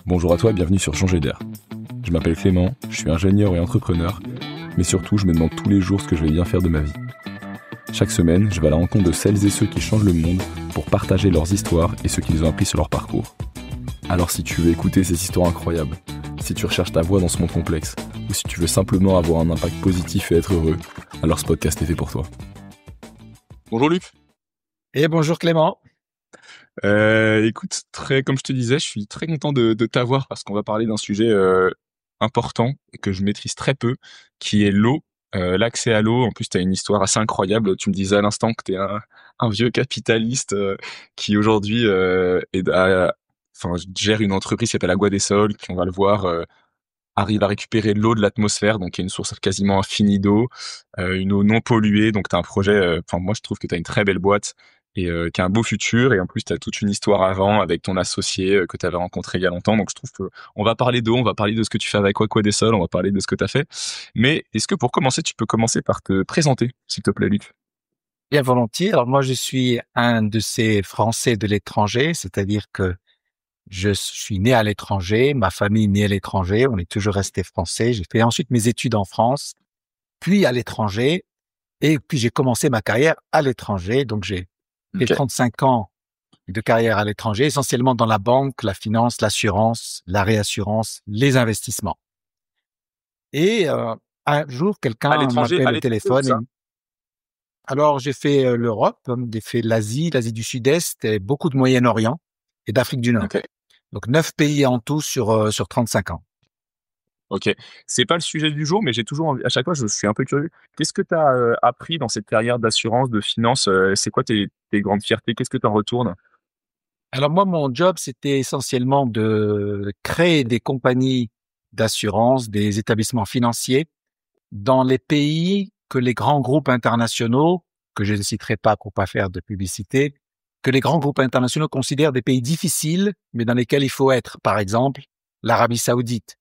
Bonjour à toi et bienvenue sur Changer d'air. Je m'appelle Clément, je suis ingénieur et entrepreneur, mais surtout je me demande tous les jours ce que je vais bien faire de ma vie. Chaque semaine, je vais à la rencontre de celles et ceux qui changent le monde pour partager leurs histoires et ce qu'ils ont appris sur leur parcours. Alors si tu veux écouter ces histoires incroyables, si tu recherches ta voie dans ce monde complexe, ou si tu veux simplement avoir un impact positif et être heureux, alors ce podcast est fait pour toi. Bonjour Luc. Et bonjour Clément. Écoute, comme je te disais, je suis très content de t'avoir parce qu'on va parler d'un sujet important et que je maîtrise très peu, qui est l'eau, l'accès à l'eau. En plus, tu as une histoire assez incroyable. Tu me disais à l'instant que tu es un vieux capitaliste qui aujourd'hui gère une entreprise qui s'appelle Agua des Sols, qui, on va le voir, arrive à récupérer de l'eau de l'atmosphère, donc il y a une source quasiment infinie d'eau, une eau non polluée. Donc tu as un projet, moi je trouve que tu as une très belle boîte et qui a un beau futur, et en plus tu as toute une histoire avant avec ton associé que tu avais rencontré il y a longtemps. Donc je trouve que on va parler d'eau, on va parler de ce que tu fais avec Aqua des Sols, on va parler de ce que tu as fait. Mais est-ce que pour commencer, tu peux commencer par te présenter, s'il te plaît, Luc? Bien volontiers. Alors moi, je suis un de ces Français de l'étranger, c'est-à-dire que je suis né à l'étranger, ma famille est née à l'étranger, on est toujours resté français. J'ai fait ensuite mes études en France, puis à l'étranger, et puis j'ai commencé ma carrière à l'étranger. Donc j'ai fait Ok. 35 ans de carrière à l'étranger, essentiellement dans la banque, la finance, l'assurance, la réassurance, les investissements. Et un jour, quelqu'un m'appelle À au l'étranger, où téléphone et ça? alors, j'ai fait l'Europe, j'ai fait l'Asie du Sud-Est, et beaucoup de Moyen-Orient et d'Afrique du Nord. Ok. Donc 9 pays en tout sur 35 ans. Ok, c'est pas le sujet du jour, mais j'ai toujours envie, à chaque fois, je suis un peu curieux. Qu'est-ce que tu as appris dans cette carrière d'assurance, de finance? C'est quoi tes grandes fiertés? Qu'est-ce que tu en retournes? Alors moi, mon job, c'était essentiellement de créer des compagnies d'assurance, des établissements financiers dans les pays que les grands groupes internationaux, que je ne citerai pas pour pas faire de publicité, que les grands groupes internationaux considèrent des pays difficiles, mais dans lesquels il faut être. Par exemple, l'Arabie Saoudite.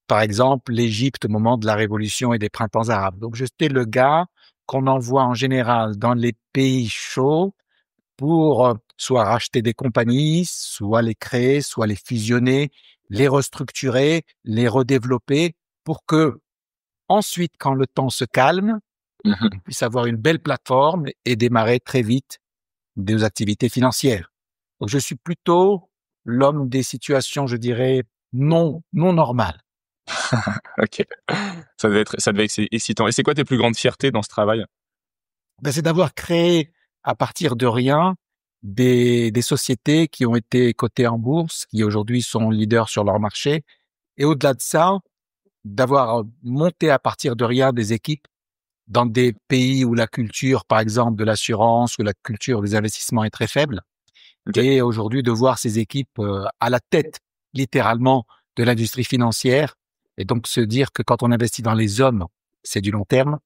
Par exemple, l'Égypte au moment de la révolution et des printemps arabes. Donc, j'étais le gars qu'on envoie en général dans les pays chauds pour soit racheter des compagnies, soit les créer, soit les fusionner, les restructurer, les redévelopper pour que ensuite, quand le temps se calme, on puisse avoir une belle plateforme et démarrer très vite des activités financières. Donc, je suis plutôt l'homme des situations, je dirais, non normales. Ok, ça devait être excitant. Et c'est quoi tes plus grandes fiertés dans ce travail? Ben, c'est d'avoir créé à partir de rien des sociétés qui ont été cotées en bourse, qui aujourd'hui sont leaders sur leur marché. Et au-delà de ça, d'avoir monté à partir de rien des équipes dans des pays où la culture, par exemple, de l'assurance ou la culture des investissements est très faible. Ok. Et aujourd'hui, de voir ces équipes à la tête, littéralement, de l'industrie financière. Et donc, se dire que quand on investit dans les hommes, c'est du long terme.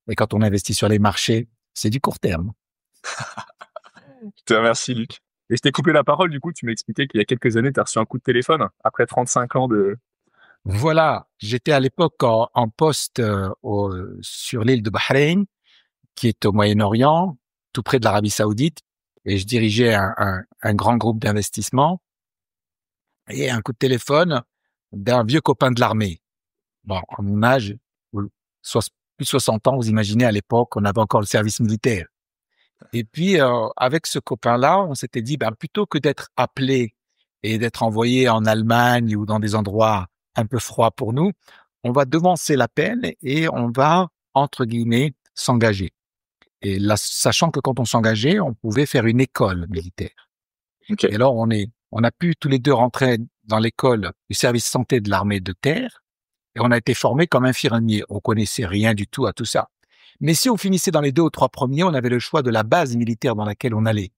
Et quand on investit sur les marchés, c'est du court terme. Je te remercie, Luc. Et je t'ai coupé la parole, du coup, tu m'as expliqué qu'il y a quelques années, tu as reçu un coup de téléphone après 35 ans de... Voilà, j'étais à l'époque en poste sur l'île de Bahreïn, qui est au Moyen-Orient, tout près de l'Arabie Saoudite, et je dirigeais un grand groupe d'investissement, et un coup de téléphone d'un vieux copain de l'armée. Bon, à mon âge, plus de 60 ans, vous imaginez, à l'époque, on avait encore le service militaire. Et puis, avec ce copain-là, on s'était dit, ben, plutôt que d'être appelé et d'être envoyé en Allemagne ou dans des endroits un peu froids pour nous, on va devancer la peine et on va, entre guillemets, s'engager. Et là, sachant que quand on s'engageait, on pouvait faire une école militaire. Ok. Et alors, on a pu tous les deux rentrer dans l'école du service santé de l'armée de terre et on a été formés comme infirmiers. On connaissait rien du tout à tout ça. Mais si on finissait dans les 2 ou 3 premiers, on avait le choix de la base militaire dans laquelle on allait.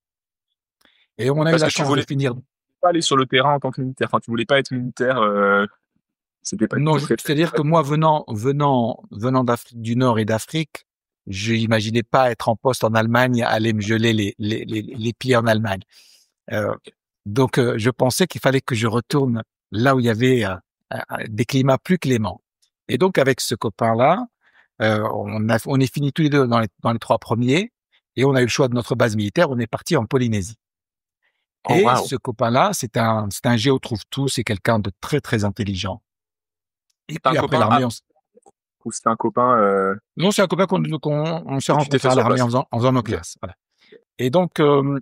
Et on a eu Parce la que tu chance de voulais finir. pas aller sur le terrain en tant que militaire. Enfin, tu voulais pas être militaire, c'était pas du Non, tout prévu. c'est-à-dire que moi, venant d'Afrique du Nord et d'Afrique, je n'imaginais pas être en poste en Allemagne, aller me geler les pieds en Allemagne. Euh, donc, je pensais qu'il fallait que je retourne là où il y avait des climats plus cléments. Et donc, avec ce copain-là, on est fini tous les deux dans les 3 premiers et on a eu le choix de notre base militaire. On est parti en Polynésie. Oh, Et wow. ce copain-là, c'est un géotrouve-tout, c'est quelqu'un de très, très intelligent. Et T'as un puis après copain l'armée, ou c'était un copain non, c'est un copain on s'est que tu t'es rencontrés fait à sur l'armée place? en faisant nos Ok. classes. Voilà. Et donc,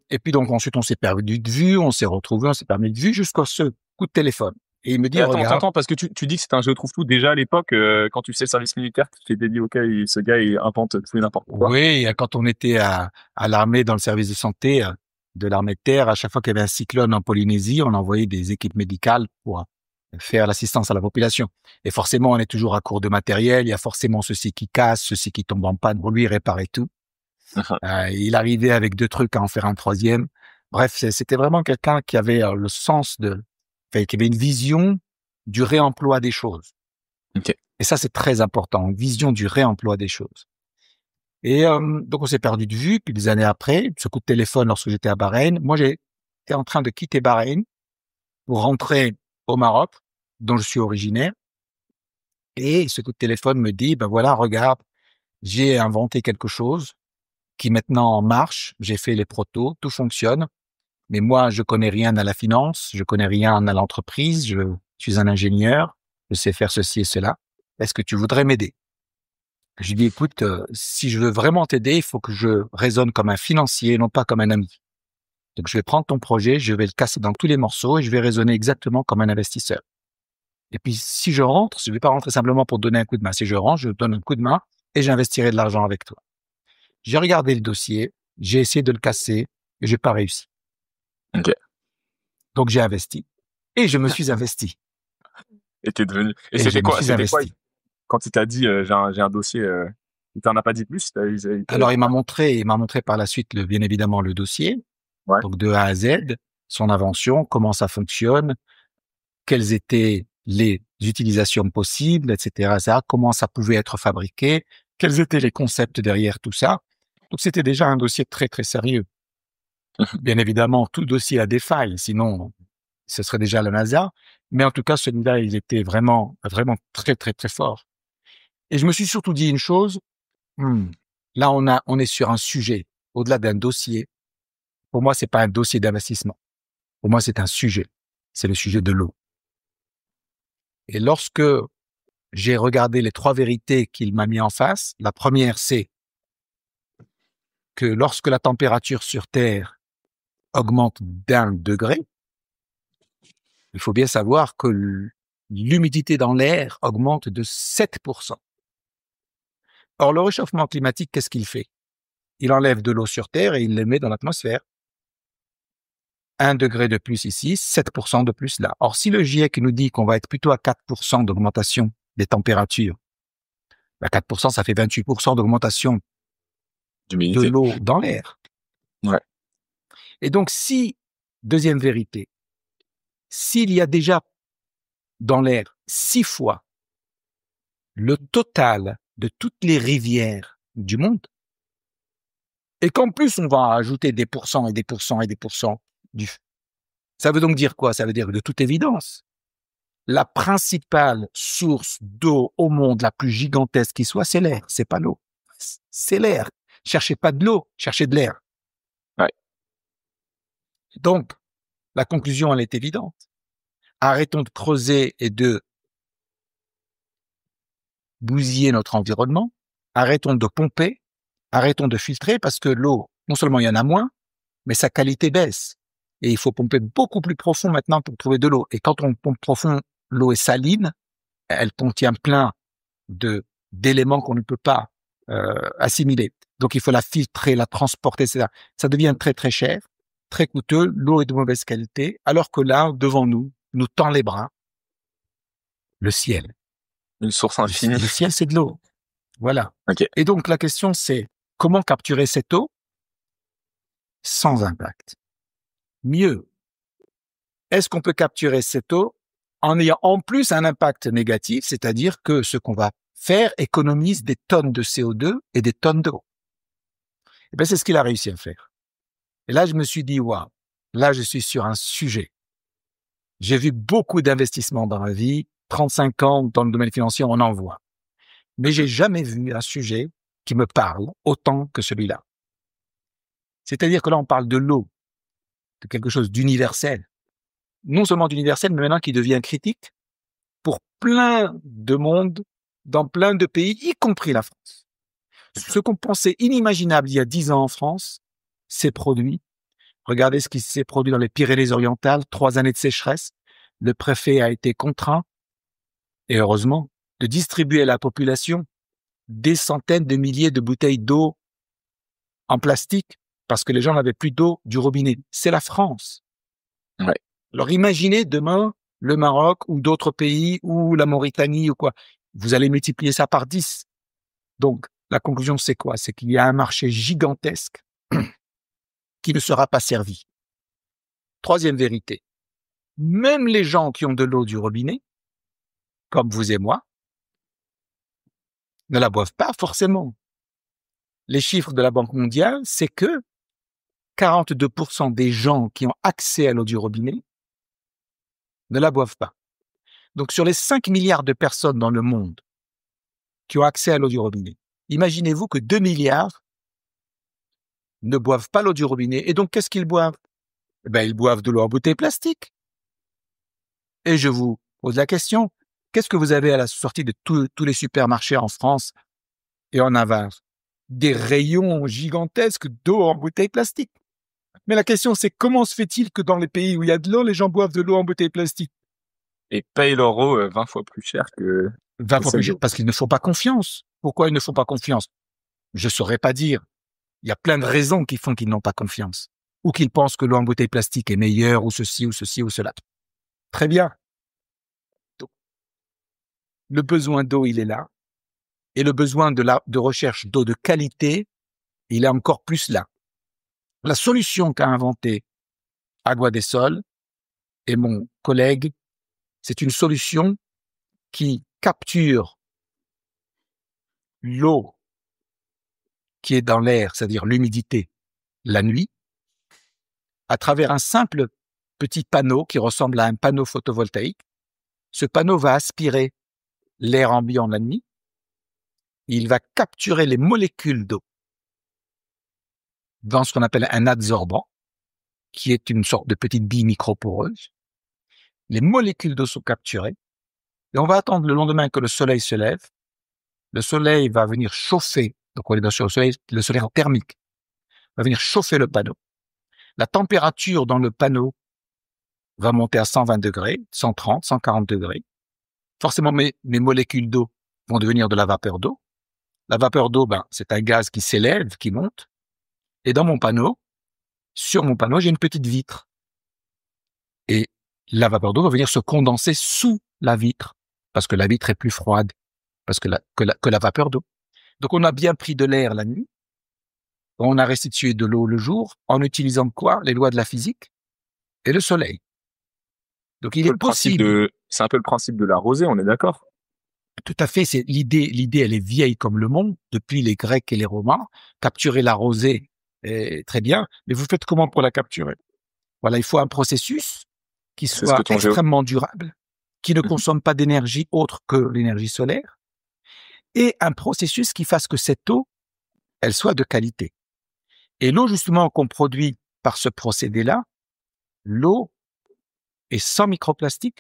et puis donc ensuite on s'est perdu de vue, on s'est retrouvés, on s'est perdu de vue jusqu'à ce coup de téléphone. Et il me Et dit, regarde, attends, parce que tu dis que c'était un jeu trouve-tout. Déjà à l'époque, quand tu faisais le service militaire, tu t'étais dit, ok, ce gars, il invente tout et n'importe quoi. oui, quand on était à l'armée dans le service de santé de l'armée de terre, à chaque fois qu'il y avait un cyclone en Polynésie, on envoyait des équipes médicales pour faire l'assistance à la population. Et forcément, on est toujours à court de matériel. Il y a forcément ceci qui casse, ceci qui tombe en panne. Pour lui, réparer tout. Il arrivait avec deux trucs à en faire un troisième. Bref, c'était vraiment quelqu'un qui avait le sens qui avait une vision du réemploi des choses. Ok. Et ça, c'est très important, une vision du réemploi des choses. Et donc, on s'est perdu de vue. Puis des années après, ce coup de téléphone lorsque j'étais à Bahreïn, moi, j'étais en train de quitter Bahreïn pour rentrer au Maroc, dont je suis originaire. Et ce coup de téléphone me dit, ben voilà, regarde, j'ai inventé quelque chose qui maintenant marche. J'ai fait les protos, tout fonctionne. Mais moi, je connais rien à la finance, je connais rien à l'entreprise, je suis un ingénieur, je sais faire ceci et cela. Est-ce que tu voudrais m'aider? Je lui dis, écoute, si je veux vraiment t'aider, il faut que je raisonne comme un financier, non pas comme un ami. Donc, je vais prendre ton projet, je vais le casser dans tous les morceaux et je vais raisonner exactement comme un investisseur. Et puis, si je rentre, je ne vais pas rentrer simplement pour donner un coup de main. Si je rentre, je donne un coup de main et j'investirai de l'argent avec toi. J'ai regardé le dossier, j'ai essayé de le casser et j'ai pas réussi. Ok. Donc, j'ai investi et je me suis investi. Et t'es devenu. Et Et je c'était me quoi? suis investi. Quand il t'a dit, j'ai un dossier, il t'en a pas dit plus? Alors, il m'a montré par la suite, bien évidemment, le dossier. Ouais. Donc, de A à Z, son invention, comment ça fonctionne, quelles étaient les utilisations possibles, etc., etc., comment ça pouvait être fabriqué, quels étaient les concepts derrière tout ça. Donc, c'était déjà un dossier très, très sérieux. Bien évidemment, tout dossier a des failles, sinon, ce serait déjà la NASA. Mais en tout cas, celui-là, il était vraiment, vraiment très, très, très fort. Et je me suis surtout dit une chose, là, on est sur un sujet, au-delà d'un dossier. Pour moi, c'est pas un dossier d'investissement. Pour moi, c'est un sujet. C'est le sujet de l'eau. Et lorsque j'ai regardé les trois vérités qu'il m'a mis en face, la première, c'est que lorsque la température sur Terre augmente d'1 degré, il faut bien savoir que l'humidité dans l'air augmente de 7%. Or, le réchauffement climatique, qu'est-ce qu'il fait? Il enlève de l'eau sur Terre et il le met dans l'atmosphère. 1 degré de plus ici, 7% de plus là. Or, si le GIEC nous dit qu'on va être plutôt à 4% d'augmentation des températures, 4%, ça fait 28% d'augmentation de D'humidité. l'eau dans l'air. Ouais. Et donc, deuxième vérité, s'il y a déjà dans l'air 6 fois le total de toutes les rivières du monde, et qu'en plus on va ajouter des pourcents et des pourcents et des pourcents ça veut donc dire quoi? Ça veut dire que de toute évidence, la principale source d'eau au monde, la plus gigantesque qui soit, c'est l'air, c'est pas l'eau. C'est l'air. Cherchez pas de l'eau, cherchez de l'air. Ouais. Donc, la conclusion, elle est évidente. Arrêtons de creuser et de bousiller notre environnement. Arrêtons de pomper. Arrêtons de filtrer parce que l'eau, non seulement il y en a moins, mais sa qualité baisse. Et il faut pomper beaucoup plus profond maintenant pour trouver de l'eau. Et quand on pompe profond, l'eau est saline. Elle contient plein d'éléments qu'on ne peut pas assimiler. Donc, il faut la filtrer, la transporter, etc. Ça devient très, très cher, très coûteux. L'eau est de mauvaise qualité, alors que là, devant nous, nous tend les bras le ciel. Une source infinie. Le ciel, c'est de l'eau. Voilà. Ok. Et donc, la question, c'est comment capturer cette eau sans impact? Mieux, est-ce qu'on peut capturer cette eau en ayant en plus un impact négatif, c'est-à-dire que ce qu'on va faire économise des tonnes de CO2 et des tonnes d'eau. Et bien, c'est ce qu'il a réussi à faire. Et là, je me suis dit, waouh, là, je suis sur un sujet. J'ai vu beaucoup d'investissements dans ma vie, 35 ans dans le domaine financier, on en voit. Mais j'ai jamais vu un sujet qui me parle autant que celui-là. C'est-à-dire que là, on parle de l'eau, de quelque chose d'universel. Non seulement d'universel, mais maintenant qui devient critique pour plein de monde, dans plein de pays, y compris la France. Ce qu'on pensait inimaginable il y a 10 ans en France, s'est produit. Regardez ce qui s'est produit dans les Pyrénées-Orientales, 3 années de sécheresse. Le préfet a été contraint, et heureusement, de distribuer à la population des centaines de milliers de bouteilles d'eau en plastique parce que les gens n'avaient plus d'eau du robinet. C'est la France. Ouais. Alors imaginez demain le Maroc ou d'autres pays ou la Mauritanie ou quoi. Vous allez multiplier ça par 10. Donc, la conclusion, c'est quoi? C'est qu'il y a un marché gigantesque qui ne sera pas servi. Troisième vérité. Même les gens qui ont de l'eau du robinet, comme vous et moi, ne la boivent pas forcément. Les chiffres de la Banque mondiale, c'est que 42% des gens qui ont accès à l'eau du robinet ne la boivent pas. Donc, sur les 5 milliards de personnes dans le monde qui ont accès à l'eau du robinet, imaginez-vous que 2 milliards ne boivent pas l'eau du robinet. Et donc, qu'est-ce qu'ils boivent? Eh ben, ils boivent de l'eau en bouteille plastique. Et je vous pose la question, qu'est-ce que vous avez à la sortie de tous les supermarchés en France et en Navarre? Des rayons gigantesques d'eau en bouteille plastique. Mais la question, c'est comment se fait-il que dans les pays où il y a de l'eau, les gens boivent de l'eau en bouteille plastique? Et payent leur eau 20 fois plus cher que 20 fois celle plus cher, d'eau. parce qu'ils ne font pas confiance. Pourquoi ils ne font pas confiance? Je saurais pas dire. Il y a plein de raisons qui font qu'ils n'ont pas confiance. Ou qu'ils pensent que l'eau en bouteille plastique est meilleure, ou ceci, ou ceci, ou cela. Très bien. Donc, le besoin d'eau, il est là. Et le besoin de recherche d'eau de qualité, il est encore plus là. La solution qu'a inventée Agua de Sol et mon collègue, c'est une solution qui capture l'eau qui est dans l'air, c'est-à-dire l'humidité, la nuit, à travers un simple petit panneau qui ressemble à un panneau photovoltaïque. Ce panneau va aspirer l'air ambiant la nuit. Il va capturer les molécules d'eau dans ce qu'on appelle un adsorbant, qui est une sorte de petite bille microporeuse. Les molécules d'eau sont capturées et on va attendre le lendemain que le soleil se lève. Le soleil va venir chauffer, donc on est bien sûr le soleil thermique, va venir chauffer le panneau. La température dans le panneau va monter à 120 degrés, 130, 140 degrés. Forcément, mes molécules d'eau vont devenir de la vapeur d'eau. La vapeur d'eau, c'est un gaz qui s'élève, qui monte. Et dans mon panneau, sur mon panneau, j'ai une petite vitre. Et la vapeur d'eau va venir se condenser sous la vitre, parce que la vitre est plus froide que la vapeur d'eau. Donc, on a bien pris de l'air la nuit. On a restitué de l'eau le jour en utilisant quoi? Les lois de la physique et le soleil. Donc, il est possible. C'est un peu le principe de la rosée, on est d'accord? Tout à fait. C'est l'idée, elle est vieille comme le monde, depuis les Grecs et les Romains. Capturer la rosée est très bien. Mais vous faites comment pour la capturer? Voilà, il faut un processus qui soit extrêmement durable, qui ne consomme pas d'énergie autre que l'énergie solaire, et un processus qui fasse que cette eau, elle soit de qualité. Et l'eau, justement, qu'on produit par ce procédé-là, l'eau est sans microplastique,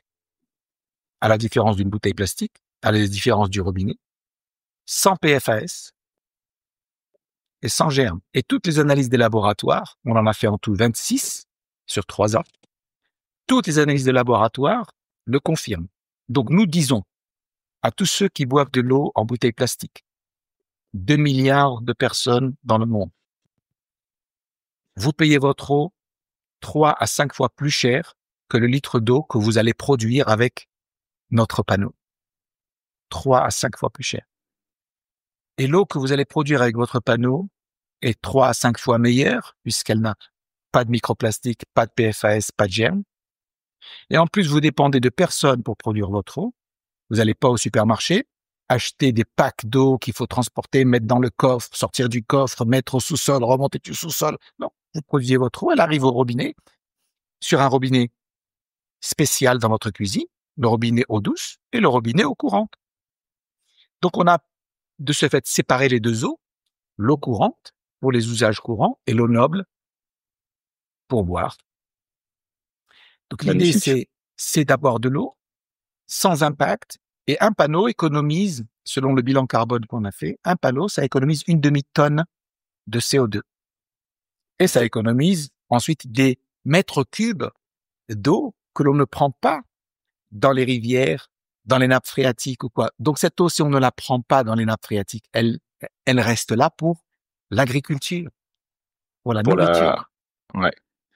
à la différence d'une bouteille plastique, à la différence du robinet, sans PFAS et sans germes. Et toutes les analyses des laboratoires, on en a fait en tout 26 sur 3 ans, toutes les analyses de laboratoire le confirment. Donc, nous disons à tous ceux qui boivent de l'eau en bouteille plastique, 2 milliards de personnes dans le monde, vous payez votre eau 3 à 5 fois plus cher que le litre d'eau que vous allez produire avec notre panneau. 3 à 5 fois plus cher. Et l'eau que vous allez produire avec votre panneau est 3 à 5 fois meilleure puisqu'elle n'a pas de microplastique, pas de PFAS, pas de germes. Et en plus, vous dépendez de personne pour produire votre eau. Vous n'allez pas au supermarché, acheter des packs d'eau qu'il faut transporter, mettre dans le coffre, sortir du coffre, mettre au sous-sol, remonter du sous-sol. Non, vous produisez votre eau, elle arrive au robinet, sur un robinet spécial dans votre cuisine, le robinet eau douce et le robinet eau courante. Donc, on a de ce fait séparé les deux eaux, l'eau courante pour les usages courants et l'eau noble pour boire. Donc l'idée, c'est d'avoir de l'eau sans impact, et un panneau économise, selon le bilan carbone qu'on a fait, un panneau, ça économise une demi-tonne de CO2. Et ça économise ensuite des mètres cubes d'eau que l'on ne prend pas dans les rivières, dans les nappes phréatiques ou quoi. Donc cette eau, si on ne la prend pas dans les nappes phréatiques, elle reste là pour l'agriculture, pour la nourriture. Ouais.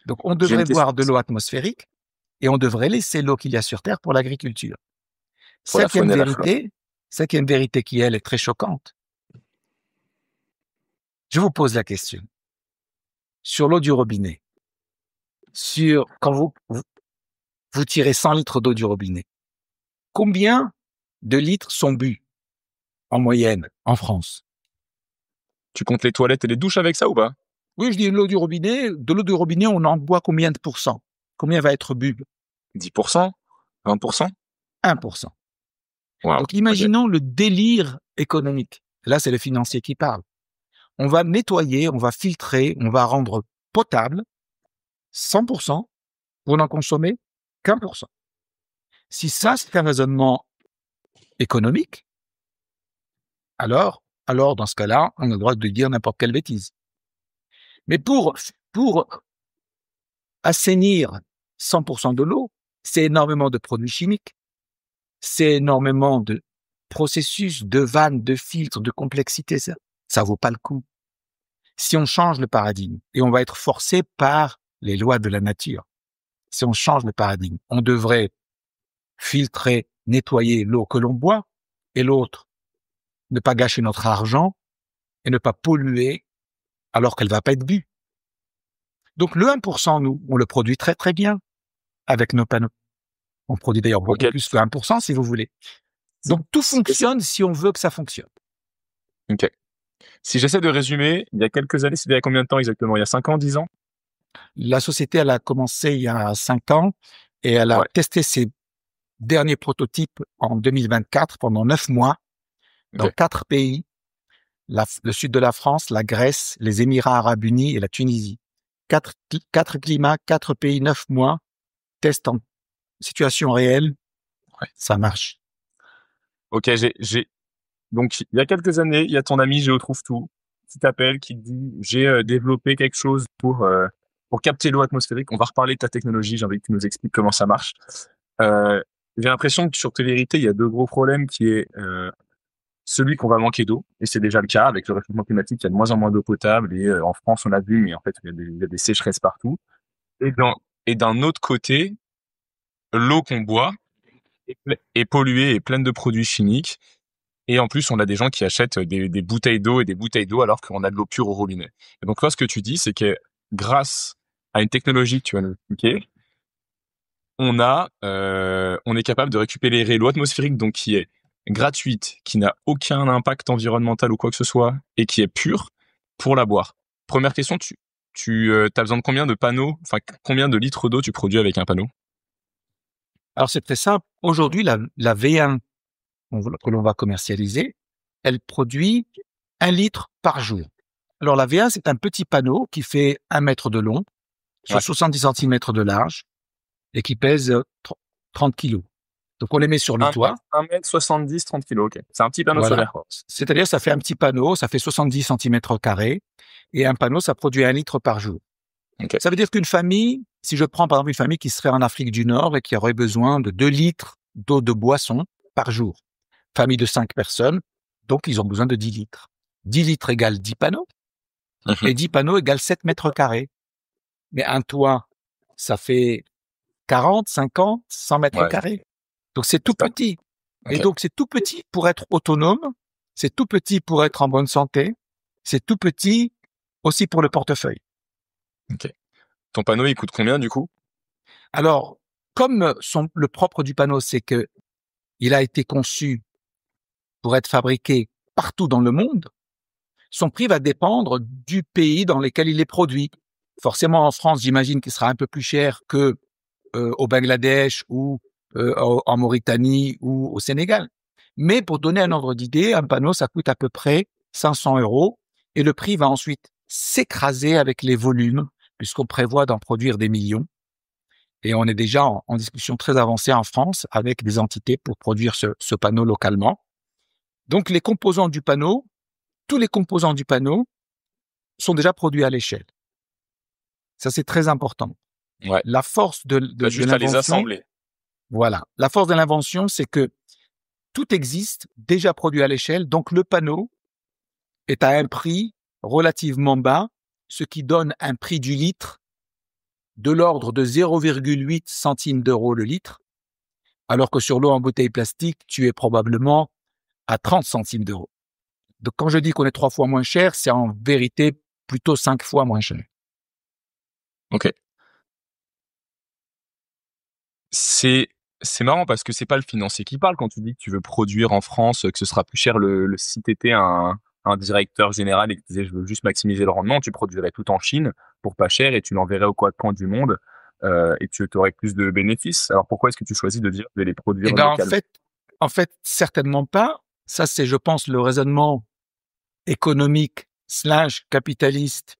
Donc on devrait boire de l'eau atmosphérique et on devrait laisser l'eau qu'il y a sur Terre pour l'agriculture. Cinquième vérité qui, elle, est très choquante. Je vous pose la question. Sur l'eau du robinet, quand vous tirez 100 litres d'eau du robinet, combien de litres sont bu en moyenne en France? Tu comptes les toilettes et les douches avec ça ou pas? Oui, je dis de l'eau du robinet, on en boit combien de pourcents? Combien va être bu? 10%? 20%? 1%. Wow, donc imaginons le délire économique. Là, c'est le financier qui parle. On va nettoyer, on va filtrer, on va rendre potable 100% pour n'en consommer qu'1%. Si ça, c'est un raisonnement économique, alors dans ce cas-là, on a le droit de dire n'importe quelle bêtise. Mais pour assainir 100% de l'eau, c'est énormément de produits chimiques, c'est énormément de processus, de vannes, de filtres, de complexité. Ça vaut pas le coup. Si on change le paradigme, et on va être forcé par les lois de la nature, si on change le paradigme, on devrait filtrer, nettoyer l'eau que l'on boit, et l'autre, ne pas gâcher notre argent et ne pas polluer alors qu'elle va pas être bue. Donc le 1%, nous, on le produit très très bien avec nos panneaux. On produit d'ailleurs beaucoup plus que 1% si vous voulez. Donc tout fonctionne si on veut que ça fonctionne. Ok. Si j'essaie de résumer, il y a quelques années, c'était il y a combien de temps exactement? Il y a 5 ans, 10 ans? La société, elle a commencé il y a 5 ans et elle a testé ses derniers prototypes en 2024 pendant 9 mois dans 4 pays, le sud de la France, la Grèce, les Émirats Arabes Unis et la Tunisie. 4 climats, 4 pays, 9 mois, test en situation réelle, ça marche. Ok, donc il y a quelques années, il y a ton ami Géo Trouve Tout qui t'appelle, qui te dit j'ai développé quelque chose pour capter l'eau atmosphérique. On va reparler de ta technologie, j'ai envie que tu nous expliques comment ça marche. J'ai l'impression que sur tes vérités, il y a 2 gros problèmes qui est celui qu'on va manquer d'eau, et c'est déjà le cas avec le réchauffement climatique, il y a de moins en moins d'eau potable, et en France on l'a vu, mais en fait il y a des sécheresses partout. Et d'un autre côté, l'eau qu'on boit est polluée et pleine de produits chimiques, et en plus on a des gens qui achètent des bouteilles d'eau et des bouteilles d'eau alors qu'on a de l'eau pure au robinet. Et donc toi, ce que tu dis, c'est que grâce à une technologie que tu vas nous expliquer, on est capable de récupérer l'eau atmosphérique, donc qui est gratuite, qui n'a aucun impact environnemental ou quoi que ce soit, et qui est pure, pour la boire. Première question, tu as besoin de combien de panneaux, enfin combien de litres d'eau tu produis avec un panneau? Alors c'est très simple. Aujourd'hui, la V1 que l'on va commercialiser, elle produit 1 litre par jour. Alors la V1, c'est un petit panneau qui fait 1 mètre de long, sur 70 cm de large, et qui pèse 30 kilos. Donc, on les met sur le toit. 1m70, 30 kilos, ok. C'est un petit panneau solaire. C'est-à-dire, ça fait un petit panneau, ça fait 70 cm², et un panneau, ça produit 1 litre par jour. Okay. Ça veut dire qu'une famille, si je prends par exemple une famille qui serait en Afrique du Nord et qui aurait besoin de 2 litres d'eau de boisson par jour, famille de 5 personnes, donc ils ont besoin de 10 litres. 10 litres égale 10 panneaux, et 10 panneaux égale 7 m². Mais un toit, ça fait 40, 50, 100 m². Donc, c'est tout petit. Okay. Et donc, c'est tout petit pour être autonome. C'est tout petit pour être en bonne santé. C'est tout petit aussi pour le portefeuille. Ok. Ton panneau, il coûte combien, du coup? Alors, comme le propre du panneau, c'est que il a été conçu pour être fabriqué partout dans le monde, son prix va dépendre du pays dans lequel il est produit. Forcément, en France, j'imagine qu'il sera un peu plus cher que au Bangladesh ou en Mauritanie ou au Sénégal. Mais pour donner un ordre d'idée, un panneau, ça coûte à peu près 500 € et le prix va ensuite s'écraser avec les volumes puisqu'on prévoit d'en produire des millions. Et on est déjà en discussion très avancée en France avec des entités pour produire ce panneau localement. Donc, les composants du panneau, tous les composants du panneau sont déjà produits à l'échelle. Ça, c'est très important. Ouais. La force de juste à les l'invention, assembler. voilà. La force de l'invention, c'est que tout existe déjà produit à l'échelle. Donc, le panneau est à un prix relativement bas, ce qui donne un prix du litre de l'ordre de 0,8 centimes d'euros le litre, alors que sur l'eau en bouteille plastique, tu es probablement à 30 centimes d'euros. Donc, quand je dis qu'on est 3 fois moins cher, c'est en vérité plutôt 5 fois moins cher. Ok. C'est marrant parce que c'est pas le financier qui parle quand tu dis que tu veux produire en France, que ce sera plus cher si t'étais un directeur général et que tu disais je veux juste maximiser le rendement, tu produirais tout en Chine pour pas cher et tu l'enverrais au coin du monde et tu aurais plus de bénéfices. Alors pourquoi est-ce que tu choisis de dire de les produire Eh ben, localement? en fait, certainement pas. Ça, c'est, je pense, le raisonnement économique / capitaliste,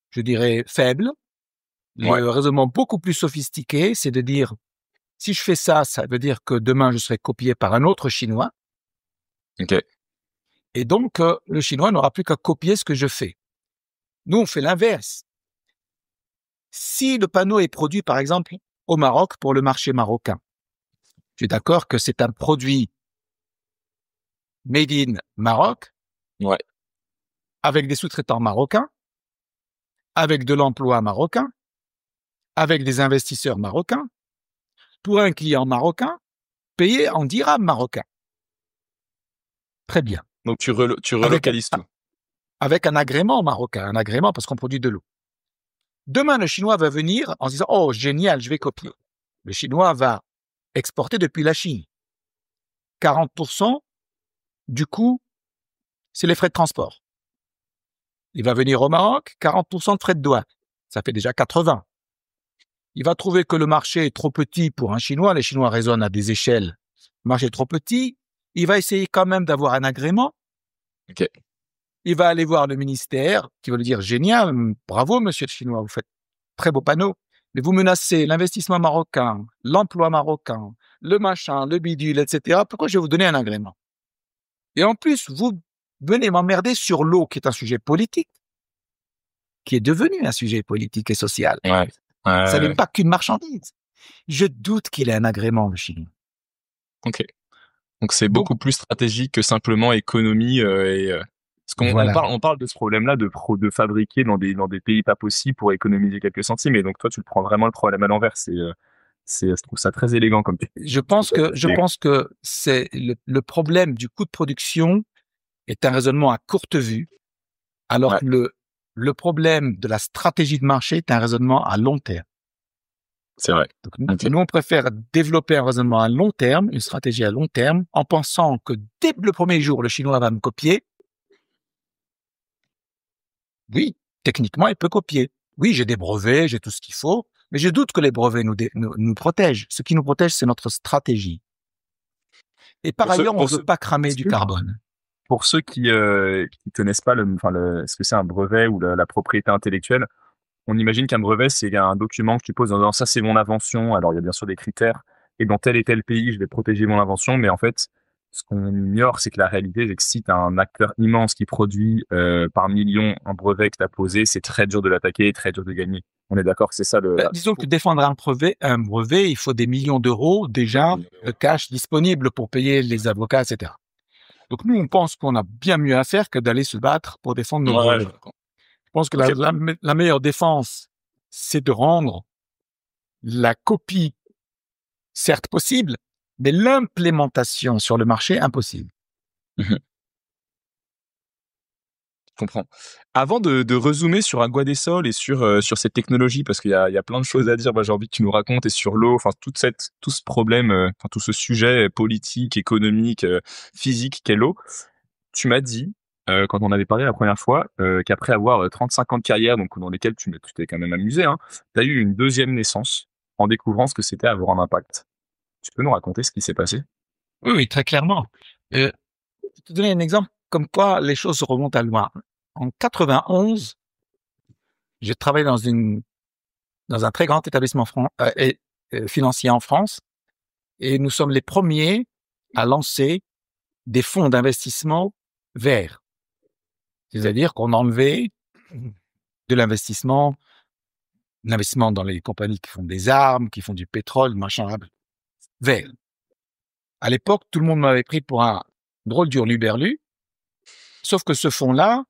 je dirais, faible. Ouais. Le raisonnement beaucoup plus sophistiqué, c'est de dire, si je fais ça, ça veut dire que demain, je serai copié par un autre Chinois. Ok. Et donc, le Chinois n'aura plus qu'à copier ce que je fais. Nous, on fait l'inverse. Si le panneau est produit, par exemple, au Maroc pour le marché marocain, tu es d'accord que c'est un produit made in Maroc, Ouais. avec des sous-traitants marocains, avec de l'emploi marocain, avec des investisseurs marocains, pour un client marocain, payé en dirhams marocains. Très bien. Donc tu relocalises tout. Avec un agrément marocain, un agrément parce qu'on produit de l'eau. Demain, le Chinois va venir en se disant « Oh, génial, je vais copier ». Le Chinois va exporter depuis la Chine. 40% du coût, c'est les frais de transport. Il va venir au Maroc, 40% de frais de douane. Ça fait déjà 80. Il va trouver que le marché est trop petit pour un Chinois. Les Chinois raisonnent à des échelles. Le marché est trop petit. Il va essayer quand même d'avoir un agrément. Ok. Il va aller voir le ministère qui va lui dire « Génial, bravo monsieur le Chinois, vous faites très beau panneau, mais vous menacez l'investissement marocain, l'emploi marocain, le machin, le bidule, etc. Pourquoi je vais vous donner un agrément ?» Et en plus, vous venez m'emmerder sur l'eau, qui est un sujet politique, qui est devenu un sujet politique et social. Ouais. Ça n'est pas qu'une marchandise. Je doute qu'il ait un agrément, le Chili. Ok. Donc c'est beaucoup plus stratégique que simplement économie parce qu'on Voilà. on parle de ce problème-là de fabriquer dans des pays pas possibles pour économiser quelques centimes. Et donc toi tu le prends vraiment le problème à l'envers. Je trouve ça très élégant comme. Je pense que c'est le problème du coût de production est un raisonnement à courte vue, alors que le problème de la stratégie de marché est un raisonnement à long terme. C'est vrai. Donc, nous, on préfère développer un raisonnement à long terme, une stratégie à long terme, en pensant que dès le premier jour, le Chinois va me copier. Oui, techniquement, il peut copier. Oui, j'ai des brevets, j'ai tout ce qu'il faut, mais je doute que les brevets nous protègent. Ce qui nous protège, c'est notre stratégie. Et par ailleurs, on ne veut pas cramer du carbone. Pour ceux qui connaissent pas ce que c'est un brevet ou la propriété intellectuelle, on imagine qu'un brevet, c'est un document que tu poses dans ça, c'est mon invention. Alors, il y a bien sûr des critères. Et dans tel et tel pays, je vais protéger mon invention. Mais en fait, ce qu'on ignore, c'est que la réalité, c'est que si tu as un acteur immense qui produit par millions un brevet que tu as posé, c'est très dur de l'attaquer et très dur de gagner. On est d'accord que c'est ça disons que défendre un brevet, il faut des millions d'euros déjà de cash disponible pour payer les avocats, etc. Donc, nous, on pense qu'on a bien mieux à faire que d'aller se battre pour défendre nos brevets. Je pense que la meilleure défense, c'est de rendre la copie, certes possible, mais l'implémentation sur le marché impossible. Je comprends. Avant de rezoomer sur Agua de Sol et sur cette technologie, parce qu'il y a plein de choses à dire, moi j'ai envie que tu nous racontes, et sur l'eau, enfin tout ce problème, tout ce sujet politique, économique, physique qu'est l'eau. Tu m'as dit, quand on avait parlé la première fois, qu'après avoir 35 ans de carrière, donc dans lesquels tu t'es quand même amusé, hein, tu as eu une deuxième naissance en découvrant ce que c'était avoir un impact. Tu peux nous raconter ce qui s'est passé? Oui, très clairement. Je vais te donner un exemple comme quoi les choses remontent à loin. En 91, j'ai travaillé dans une dans un très grand établissement financier en France, et nous sommes les premiers à lancer des fonds d'investissement verts. C'est-à-dire qu'on enlevait de l'investissement dans les compagnies qui font des armes, qui font du pétrole, machin, vert. À l'époque, tout le monde m'avait pris pour un drôle d'hurluberlu, sauf que ce fonds-là,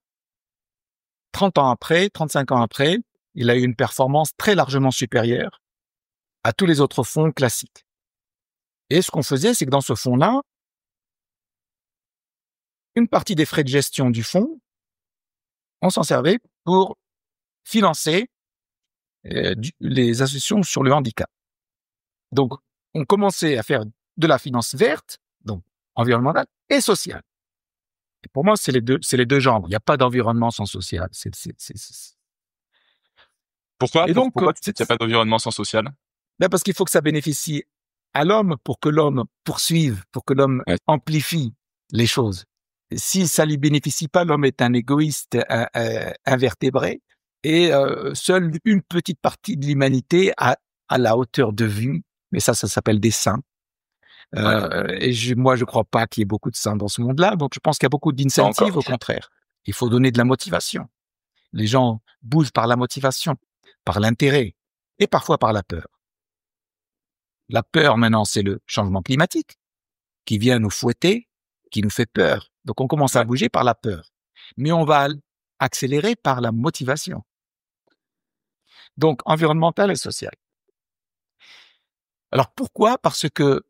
30 ans après, 35 ans après, il a eu une performance très largement supérieure à tous les autres fonds classiques. Et ce qu'on faisait, c'est que dans ce fonds-là, une partie des frais de gestion du fonds, on s'en servait pour financer les associations sur le handicap. Donc, on commençait à faire de la finance verte, donc environnementale et sociale. Et pour moi, c'est les deux jambes. Il n'y a pas d'environnement sans social. Pourquoi? Et donc, pourquoi tu dis qu'il n'y a pas d'environnement sans social? Ben parce qu'il faut que ça bénéficie à l'homme pour que l'homme poursuive, pour que l'homme amplifie les choses. Si ça lui bénéficie pas, l'homme est un égoïste invertébré et seule une petite partie de l'humanité a la hauteur de vue, mais ça s'appelle des saints. Et moi, je crois pas qu'il y ait beaucoup de saints dans ce monde-là, donc je pense qu'il y a beaucoup d'incentives, au contraire. Il faut donner de la motivation. Les gens bougent par la motivation, par l'intérêt et parfois par la peur. La peur, maintenant, c'est le changement climatique qui vient nous fouetter, qui nous fait peur. Donc, on commence à bouger par la peur. Mais on va accélérer par la motivation. Donc, environnemental et social. Alors, pourquoi? Parce que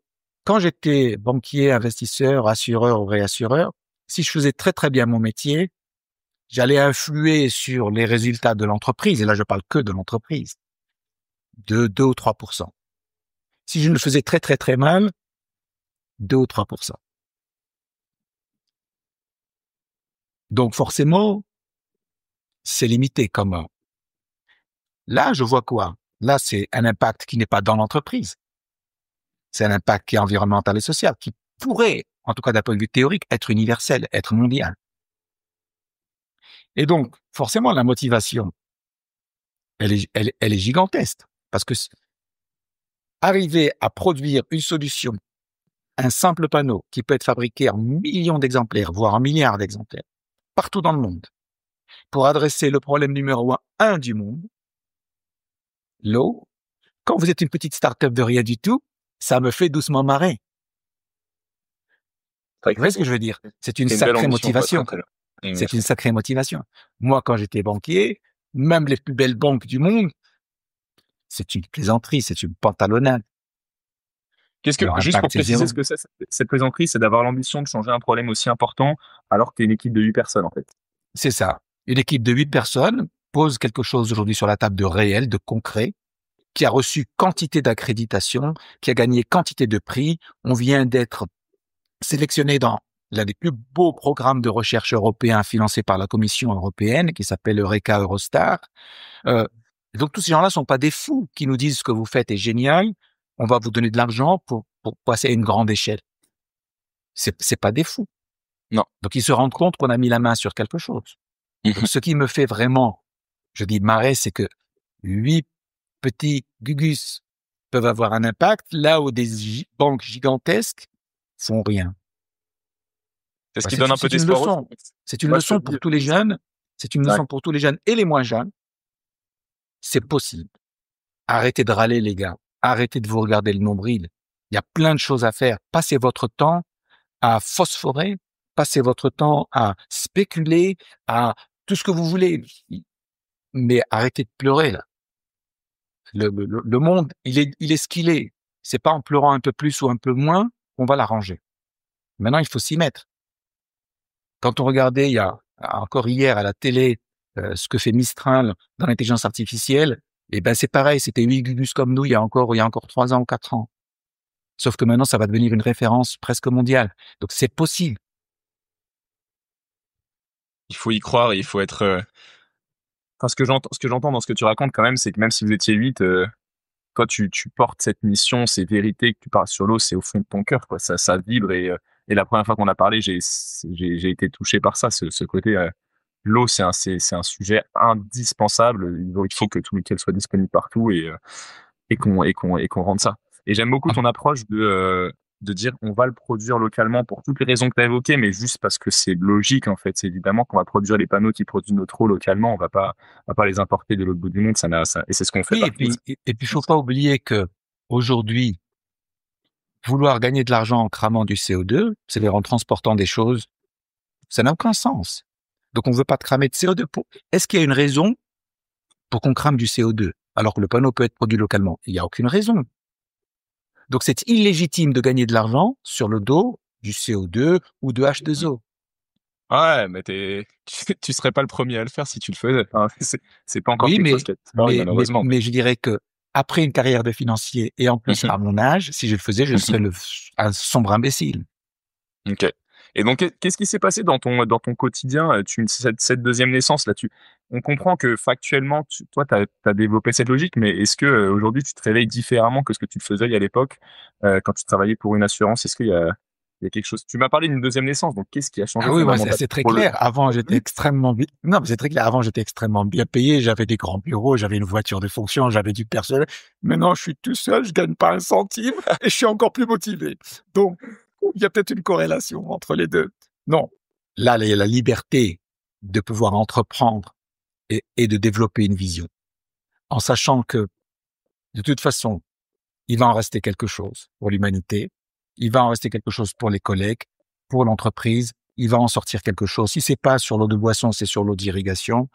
quand j'étais banquier, investisseur, assureur ou réassureur, si je faisais très, très bien mon métier, j'allais influer sur les résultats de l'entreprise, et là, je parle que de l'entreprise, de 2 ou 3%. Si je le faisais très, très, très mal, 2 ou 3%. Donc, forcément, c'est limité comme... Là, je vois quoi? Là, c'est un impact qui n'est pas dans l'entreprise. C'est un impact qui est environnemental et social, qui pourrait, en tout cas d'un point de vue théorique, être universel, être mondial. Et donc, forcément, la motivation, elle est gigantesque. Parce que arriver à produire une solution, un simple panneau qui peut être fabriqué en millions d'exemplaires, voire en milliards d'exemplaires, partout dans le monde, pour adresser le problème numéro 1 du monde, l'eau, quand vous êtes une petite start-up de rien du tout, ça me fait doucement marrer. Vous voyez ce que je veux dire? C'est une sacrée motivation. C'est une sacrée motivation. Moi, quand j'étais banquier, même les plus belles banques du monde, c'est une plaisanterie, c'est une pantalonnade. Juste pour préciser ce que c'est, cette plaisanterie, c'est d'avoir l'ambition de changer un problème aussi important alors que tu es une équipe de 8 personnes, en fait. C'est ça. Une équipe de 8 personnes pose quelque chose aujourd'hui sur la table de réel, de concret, qui a reçu quantité d'accréditation, qui a gagné quantité de prix. On vient d'être sélectionné dans l'un des plus beaux programmes de recherche européens financés par la Commission européenne, qui s'appelle Eureka Eurostar. Donc, tous ces gens-là sont pas des fous qui nous disent ce que vous faites est génial, on va vous donner de l'argent pour passer à une grande échelle. C'est pas des fous. Non. Donc, ils se rendent compte qu'on a mis la main sur quelque chose. Donc, ce qui me fait vraiment, je dis marrer, c'est que 8 petits gugus peuvent avoir un impact là où des banques gigantesques font rien. C'est ce qui donne un peu d'espoir. C'est une leçon pour tous les jeunes. C'est une leçon pour tous les jeunes et les moins jeunes. C'est possible. Arrêtez de râler, les gars. Arrêtez de vous regarder le nombril. Il y a plein de choses à faire. Passez votre temps à phosphorer. Passez votre temps à spéculer, à tout ce que vous voulez. Mais arrêtez de pleurer, là. Le monde, il est ce qu'il est. C'est pas en pleurant un peu plus ou un peu moins qu'on va l'arranger. Maintenant, il faut s'y mettre. Quand on regardait, il y a encore hier à la télé, ce que fait Mistral dans l'intelligence artificielle, et ben c'est pareil, c'était 8 gugus comme nous il y a encore 3 ans ou 4 ans. Sauf que maintenant, ça va devenir une référence presque mondiale. Donc, c'est possible. Il faut y croire et il faut être... Enfin, ce que j'entends dans ce que tu racontes quand même, c'est que même si vous étiez 8, toi, tu portes cette mission, ces vérités que tu parles sur l'eau, c'est au fond de ton cœur, quoi. Ça vibre et la première fois qu'on a parlé, j'ai été touché par ça, ce côté l'eau, c'est un sujet indispensable. Il faut qu'elle soit disponible partout et qu'on rende ça. Et j'aime beaucoup Ah, ton approche de dire on va le produire localement pour toutes les raisons que tu as évoquées, mais juste parce que c'est logique en fait. C'est évidemment qu'on va produire les panneaux qui produisent notre eau localement. On va pas les importer de l'autre bout du monde. Et c'est ce qu'on fait oui, partout. et puis, faut pas oublier que aujourd'hui, vouloir gagner de l'argent en cramant du CO2, c'est-à-dire en transportant des choses, ça n'a aucun sens. Donc, on veut pas cramer de CO2. Est-ce qu'il y a une raison pour qu'on crame du CO2 alors que le panneau peut être produit localement? Il n'y a aucune raison. Donc, c'est illégitime de gagner de l'argent sur le dos du CO2 ou de H2O. Ouais, mais tu serais pas le premier à le faire si tu le faisais. Enfin, c'est pas encore Oui, quelque chose qui a disparu, malheureusement. mais je dirais que après une carrière de financier et en plus à mon âge, si je le faisais, je serais un sombre imbécile. Ok. Et donc, qu'est-ce qui s'est passé dans ton quotidien? Cette deuxième naissance, là, on comprend que factuellement, toi, t'as développé cette logique, mais est-ce que aujourd'hui, tu te réveilles différemment que ce que tu le faisais à l'époque, quand tu travaillais pour une assurance? Est-ce qu'il y a quelque chose? Tu m'as parlé d'une deuxième naissance, donc qu'est-ce qui a changé Ah oui, moi, fondamentalement c'est très pour le... clair. Avant, j'étais extrêmement bien. Non, mais c'est très clair. Avant, j'étais extrêmement bien payé. J'avais des grands bureaux, j'avais une voiture de fonction, j'avais du personnel. Maintenant, je suis tout seul, je gagne pas un centime et je suis encore plus motivé. Donc, il y a peut-être une corrélation entre les deux. Non. Là, il y a la liberté de pouvoir entreprendre et de développer une vision en sachant que, de toute façon, il va en rester quelque chose pour l'humanité. Il va en rester quelque chose pour les collègues, pour l'entreprise. Il va en sortir quelque chose. Si c'est pas sur l'eau de boisson, c'est sur l'eau d'irrigation.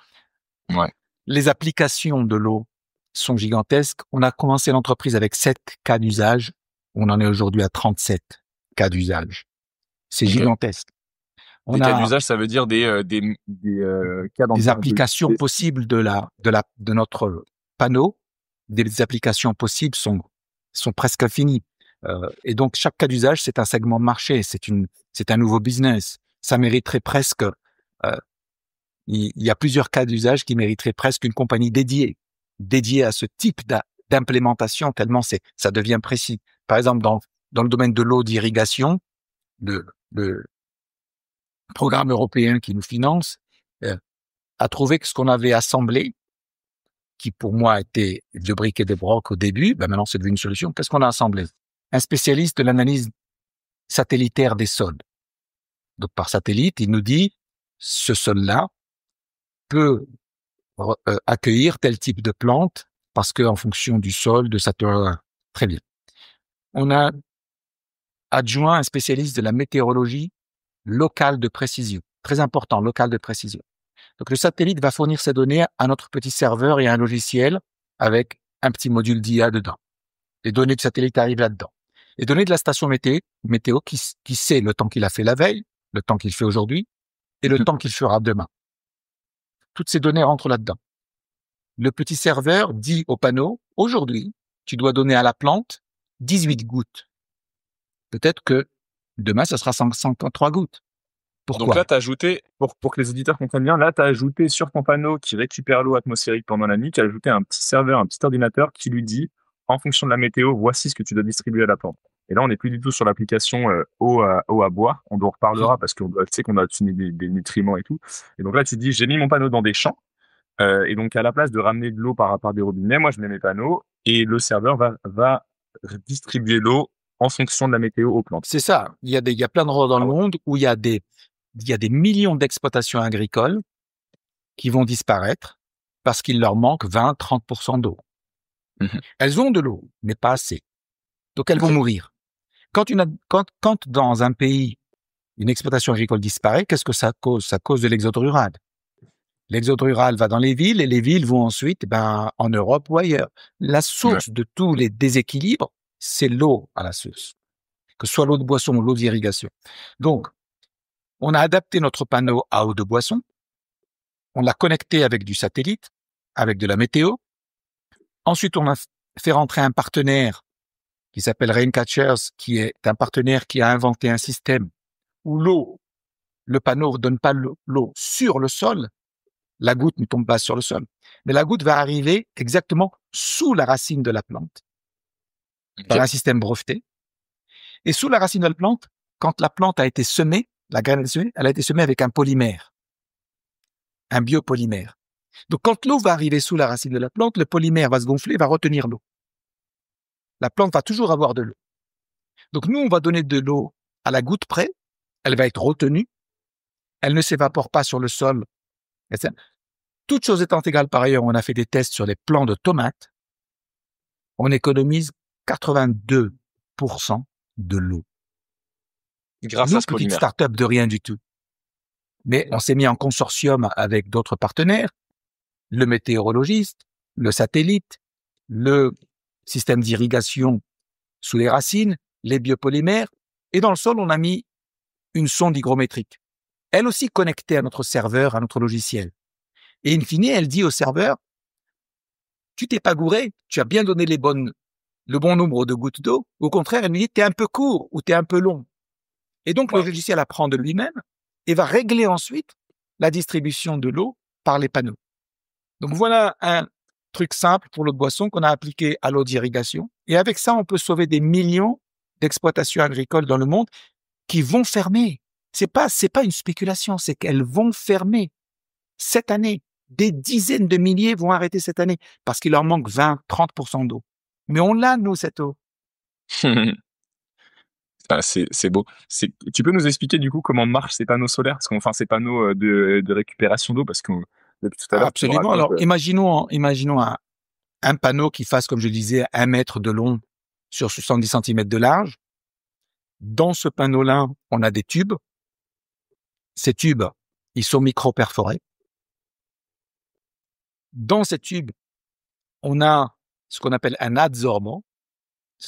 Ouais. Les applications de l'eau sont gigantesques. On a commencé l'entreprise avec 7 cas d'usage. On en est aujourd'hui à 37 cas d'usage. C'est Ok. gigantesque. Des On cas a d'usage, ça veut dire des cas des applications possibles de notre panneau. Des applications possibles sont presque infinies. Et donc, chaque cas d'usage, c'est un segment de marché, c'est un nouveau business. Ça mériterait presque, il y a plusieurs cas d'usage qui mériteraient presque une compagnie dédiée à ce type d'implémentation, tellement ça devient précis. Par exemple, dans le domaine de l'eau d'irrigation, le programme européen qui nous finance a trouvé que ce qu'on avait assemblé, qui pour moi était de briques et de broc au début, ben maintenant c'est devenu une solution. Qu'est-ce qu'on a assemblé? Un spécialiste de l'analyse satellitaire des sols. Donc par satellite, il nous dit ce sol-là peut accueillir tel type de plante parce que en fonction du sol, de sa terre, très bien. On a adjoint un spécialiste de la météorologie locale de précision, très important, locale de précision. Donc le satellite va fournir ces données à notre petit serveur et à un logiciel avec un petit module d'IA dedans. Les données du satellite arrivent là-dedans. Les données de la station météo qui sait le temps qu'il a fait la veille, le temps qu'il fait aujourd'hui et le temps qu'il fera demain. Toutes ces données rentrent là-dedans. Le petit serveur dit au panneau, aujourd'hui, tu dois donner à la plante 18 gouttes. Peut-être que demain, ça sera 153 gouttes. Pourquoi? Donc là, tu as ajouté, pour que les auditeurs comprennent bien, là, tu as ajouté sur ton panneau qui récupère l'eau atmosphérique pendant la nuit, tu as ajouté un petit serveur, un petit ordinateur qui lui dit, en fonction de la météo, voici ce que tu dois distribuer à la plante. Et là, on n'est plus du tout sur l'application eau à boire. On en reparlera parce qu'on sait qu'on doit obtenir des nutriments et tout. Et donc là, tu dis, j'ai mis mon panneau dans des champs. Et donc, à la place de ramener de l'eau par rapport à des robinets, moi, je mets mes panneaux et le serveur va distribuer l'eau en fonction de la météo aux plantes. C'est ça. Il y a plein d'endroits dans le monde où il y a des millions d'exploitations agricoles qui vont disparaître parce qu'il leur manque 20-30% d'eau. Elles ont de l'eau, mais pas assez. Donc elles vont mourir. Quand dans un pays, une exploitation agricole disparaît, qu'est-ce que ça cause? Ça cause de l'exode rural. L'exode rural va dans les villes et les villes vont ensuite, en Europe ou ailleurs. La source de tous les déséquilibres, c'est l'eau à la source. Que ce soit l'eau de boisson ou l'eau d'irrigation. Donc, on a adapté notre panneau à eau de boisson. On l'a connecté avec du satellite, avec de la météo. Ensuite, on a fait rentrer un partenaire qui s'appelle Raincatchers, qui est un partenaire qui a inventé un système où le panneau ne donne pas l'eau sur le sol. La goutte ne tombe pas sur le sol. Mais la goutte va arriver exactement sous la racine de la plante, par un système breveté. Et sous la racine de la plante, quand la plante a été semée, la graine a été semée avec un polymère. un biopolymère. Donc, quand l'eau va arriver sous la racine de la plante, le polymère va se gonfler, va retenir l'eau. La plante va toujours avoir de l'eau. Donc, nous, on va donner de l'eau à la goutte près. Elle va être retenue. Elle ne s'évapore pas sur le sol. Toutes choses étant égales par ailleurs, on a fait des tests sur les plants de tomates. On économise 82% de l'eau. Grâce à ce petite polymère. start-up de rien du tout. Mais on s'est mis en consortium avec d'autres partenaires, le météorologiste, le satellite, le système d'irrigation sous les racines, les biopolymères, et dans le sol, on a mis une sonde hygrométrique. Elle aussi connectée à notre serveur, à notre logiciel. Et in fine, elle dit au serveur, tu t'es pas gouré, tu as bien donné le bon nombre de gouttes d'eau. Au contraire, elle me dit, t'es un peu court ou t'es un peu long. Et donc, le logiciel apprend de lui-même et va régler ensuite la distribution de l'eau par les panneaux. Donc, voilà un truc simple pour l'eau de boisson qu'on a appliqué à l'eau d'irrigation. Et avec ça, on peut sauver des millions d'exploitations agricoles dans le monde qui vont fermer. C'est pas une spéculation, c'est qu'elles vont fermer cette année. Des dizaines de milliers vont arrêter cette année parce qu'il leur manque 20-30% d'eau. Mais on l'a, nous, cette eau. Ah, c'est beau. Tu peux nous expliquer du coup comment marchent ces panneaux solaires, ces panneaux de récupération d'eau, parce que depuis tout à l'heure. Absolument. Alors, imaginons un panneau qui fasse, comme je disais, 1 mètre de long sur 70 cm de large. Dans ce panneau-là, on a des tubes. Ces tubes, ils sont micro-perforés. Dans ces tubes, on a ce qu'on appelle un adsorbant.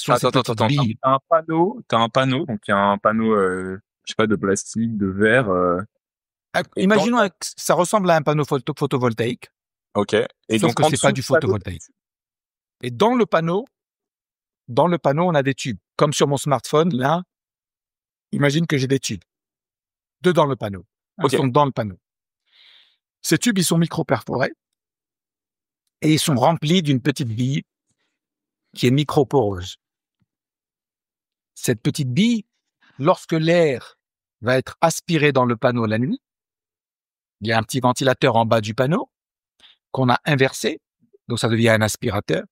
Attends. T'as un panneau, donc il y a un panneau, je sais pas, de plastique, de verre. Imaginons que ça ressemble à un panneau photovoltaïque. Ok. Et sauf donc, que c'est pas du photovoltaïque. Et dans le panneau, on a des tubes. Comme sur mon smartphone, là, imagine que j'ai des tubes. Deux dans le panneau. Ils sont dans le panneau. Ces tubes, ils sont micro-perforés. Et ils sont remplis d'une petite bille qui est microporeuse. Cette petite bille, lorsque l'air va être aspiré dans le panneau la nuit, il y a un petit ventilateur en bas du panneau qu'on a inversé, donc ça devient un aspirateur.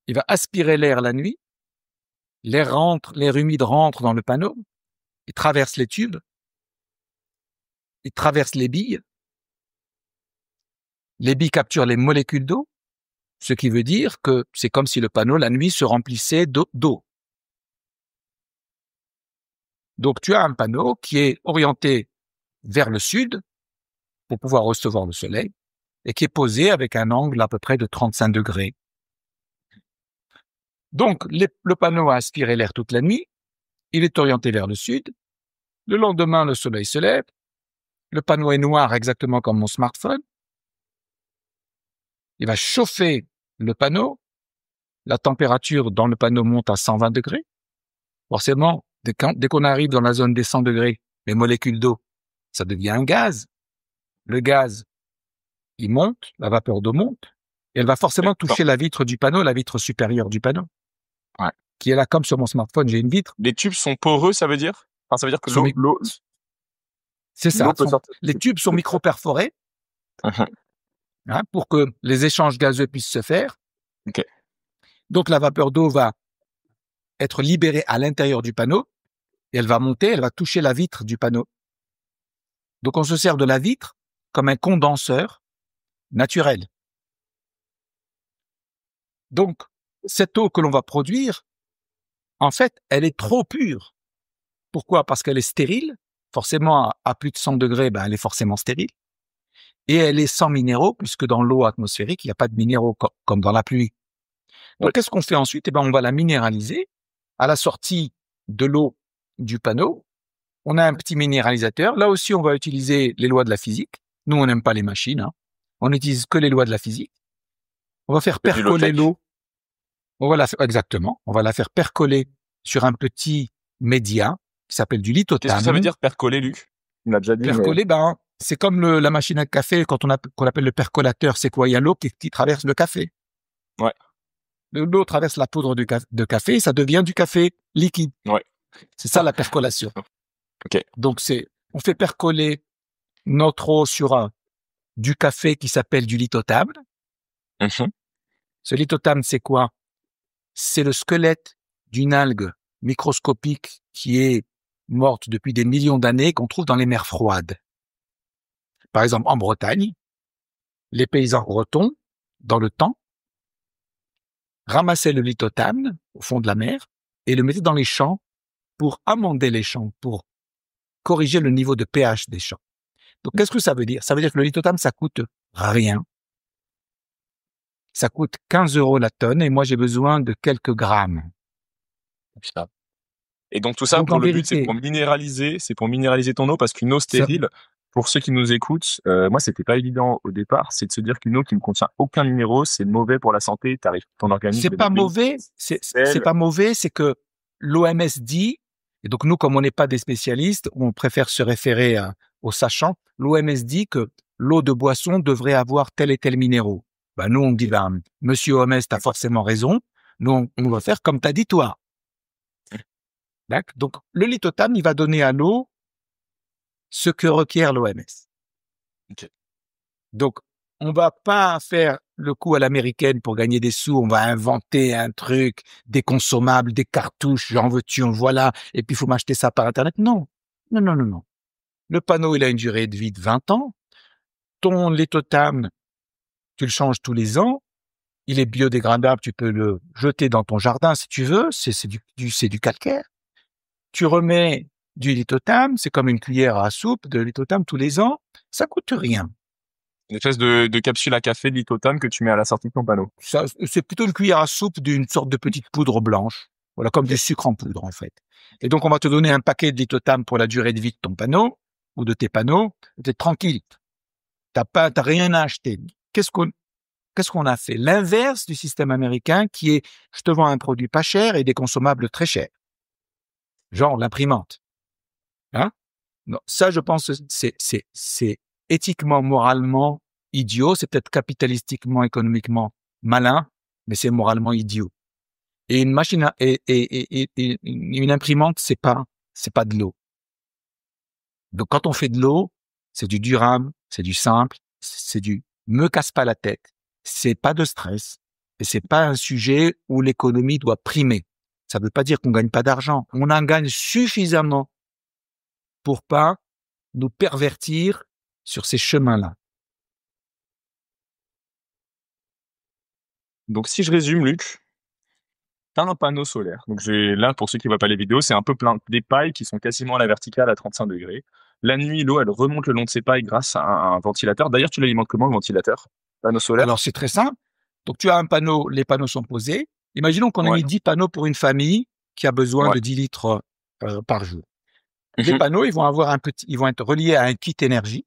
Il va aspirer l'air la nuit, l'air humide rentre dans le panneau, il traverse les tubes, il traverse les billes capturent les molécules d'eau, ce qui veut dire que c'est comme si le panneau la nuit se remplissait d'eau. Donc tu as un panneau qui est orienté vers le sud pour pouvoir recevoir le soleil et qui est posé avec un angle à peu près de 35 degrés. Donc le panneau a aspiré l'air toute la nuit, il est orienté vers le sud, le lendemain le soleil se lève, le panneau est noir exactement comme mon smartphone, il va chauffer le panneau, la température dans le panneau monte à 120 degrés. Forcément, dès qu'on arrive dans la zone des 100 degrés, les molécules d'eau, ça devient un gaz. Le gaz, il monte, la vapeur d'eau monte, et elle va forcément toucher la vitre du panneau, la vitre supérieure du panneau. Ouais. Qui est là comme sur mon smartphone, j'ai une vitre. Les tubes sont poreux, ça veut dire? Enfin, ça veut dire que l'eau... C'est ça. Les tubes sont micro-perforés. Pour que les échanges gazeux puissent se faire. Okay. Donc, la vapeur d'eau va être libérée à l'intérieur du panneau et elle va monter, elle va toucher la vitre du panneau. Donc, on se sert de la vitre comme un condenseur naturel. Donc, cette eau que l'on va produire, en fait, elle est trop pure. Pourquoi? Parce qu'elle est stérile. Forcément, à plus de 100 degrés, elle est forcément stérile. Et elle est sans minéraux, puisque dans l'eau atmosphérique, il n'y a pas de minéraux comme dans la pluie. Donc, qu'est-ce qu'on fait ensuite? On va la minéraliser. À la sortie de l'eau du panneau, on a un petit minéralisateur. Là aussi, on va utiliser les lois de la physique. Nous, on n'aime pas les machines. On n'utilise que les lois de la physique. On va faire percoler l'eau. On va la faire percoler sur un petit média qui s'appelle du lithothane. Qu'est-ce que ça veut dire percoler, Luc? On l'a déjà dit. Percoler, c'est comme la machine à café qu'on appelle le percolateur. C'est quoi? Il y a l'eau qui traverse le café. Ouais. L'eau traverse la poudre de café, ça devient du café liquide. Ouais. C'est ça la percolation. Ok. Donc on fait percoler notre eau sur du café qui s'appelle du lithotame. Mhm. Ce lithotame, c'est quoi? C'est le squelette d'une algue microscopique qui est morte depuis des millions d'années, qu'on trouve dans les mers froides. Par exemple, en Bretagne, les paysans bretons, dans le temps, ramassaient le lithotame au fond de la mer et le mettaient dans les champs pour amender les champs, pour corriger le niveau de pH des champs. Donc, qu'est-ce que ça veut dire? Ça veut dire que le lithotame, ça coûte rien. Ça coûte 15 € la tonne et moi, j'ai besoin de quelques grammes. Putain. Et donc tout ça, Donc, pour en le but, c'est vérité, pour minéraliser ton eau, parce qu'une eau ça- stérile, pour ceux qui nous écoutent, moi, c'était pas évident au départ, c'est de se dire qu'une eau qui ne contient aucun minéraux, c'est mauvais pour la santé, ton organisme. c'est pas mauvais, c'est pas mauvais, c'est que l'OMS dit, et donc nous, comme on n'est pas des spécialistes, on préfère se référer aux sachants, l'OMS dit que l'eau de boisson devrait avoir tel et tel minéraux. Ben, nous, on dit, ben, monsieur OMS, t'as forcément raison, nous, on va faire comme t'as dit toi. D'accord? Donc, le lithotame, il va donner à l'eau ce que requiert l'OMS. Ok. Donc, on va pas faire le coup à l'américaine pour gagner des sous, on va inventer un truc, des consommables, des cartouches, j'en veux-tu, en voilà, et puis il faut m'acheter ça par Internet. Non, non, non, non, non. Le panneau, il a une durée de vie de 20 ans. Ton lithotame, tu le changes tous les ans. Il est biodégradable, tu peux le jeter dans ton jardin si tu veux, c'est du calcaire. Tu remets du lithotame, c'est comme une cuillère à soupe de lithotame tous les ans, ça coûte rien. Une espèce de capsule à café de lithotame que tu mets à la sortie de ton panneau. Ça, c'est plutôt une cuillère à soupe d'une sorte de petite poudre blanche. Voilà, comme du sucre en poudre, en fait. Et donc, on va te donner un paquet de lithotame pour la durée de vie de ton panneau ou de tes panneaux. T'es tranquille. T'as rien à acheter. Qu'est-ce qu'on a fait? L'inverse du système américain qui est, je te vends un produit pas cher et des consommables très chers. Genre l'imprimante. Hein? Non, ça, je pense, c'est éthiquement, moralement idiot. C'est peut-être capitalistiquement, économiquement malin, mais c'est moralement idiot. Et une machine et une imprimante, c'est pas de l'eau. Donc, quand on fait de l'eau, c'est du durable, c'est du simple, c'est du me casse pas la tête. C'est pas de stress. Et c'est pas un sujet où l'économie doit primer. Ça veut pas dire qu'on gagne pas d'argent. On en gagne suffisamment pour pas nous pervertir sur ces chemins-là. Donc si je résume, Luc, t'as un panneau solaire. Donc là, pour ceux qui voient pas les vidéos, c'est un peu plein des pailles qui sont quasiment à la verticale à 35 degrés. La nuit, l'eau, elle remonte le long de ces pailles grâce à un ventilateur. D'ailleurs, tu l'alimentes comment, le ventilateur? Panneau solaire? Alors, c'est très simple. Donc, tu as un panneau, les panneaux sont posés. Imaginons qu'on a Ouais. mis 10 panneaux pour une famille qui a besoin Ouais. de 10 litres par jour. Mhm. Les panneaux, ils vont être reliés à un kit énergie.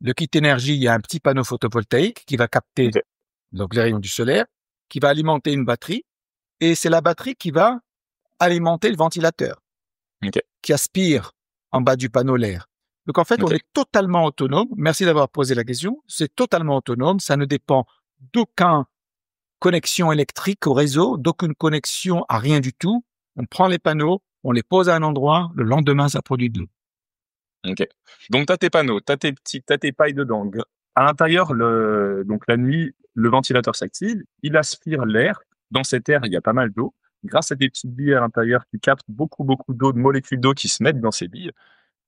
Le kit énergie, il y a un petit panneau photovoltaïque qui va capter Ok. donc les rayons du solaire, qui va alimenter une batterie, et c'est la batterie qui va alimenter le ventilateur, Ok. qui aspire en bas du panneau l'air. Donc en fait, on Ok. est totalement autonome. Merci d'avoir posé la question. C'est totalement autonome. Ça ne dépend d'aucune connexion électrique au réseau, d'aucune connexion à rien du tout. On prend les panneaux, on les pose à un endroit, le lendemain, ça produit de l'eau. Ok. Donc t'as tes panneaux, t'as tes pailles dedans. À l'intérieur, donc la nuit, le ventilateur s'active, il aspire l'air. Dans cet air, il y a pas mal d'eau. Grâce à des petites billes à l'intérieur qui captent beaucoup d'eau, de molécules d'eau qui se mettent dans ces billes.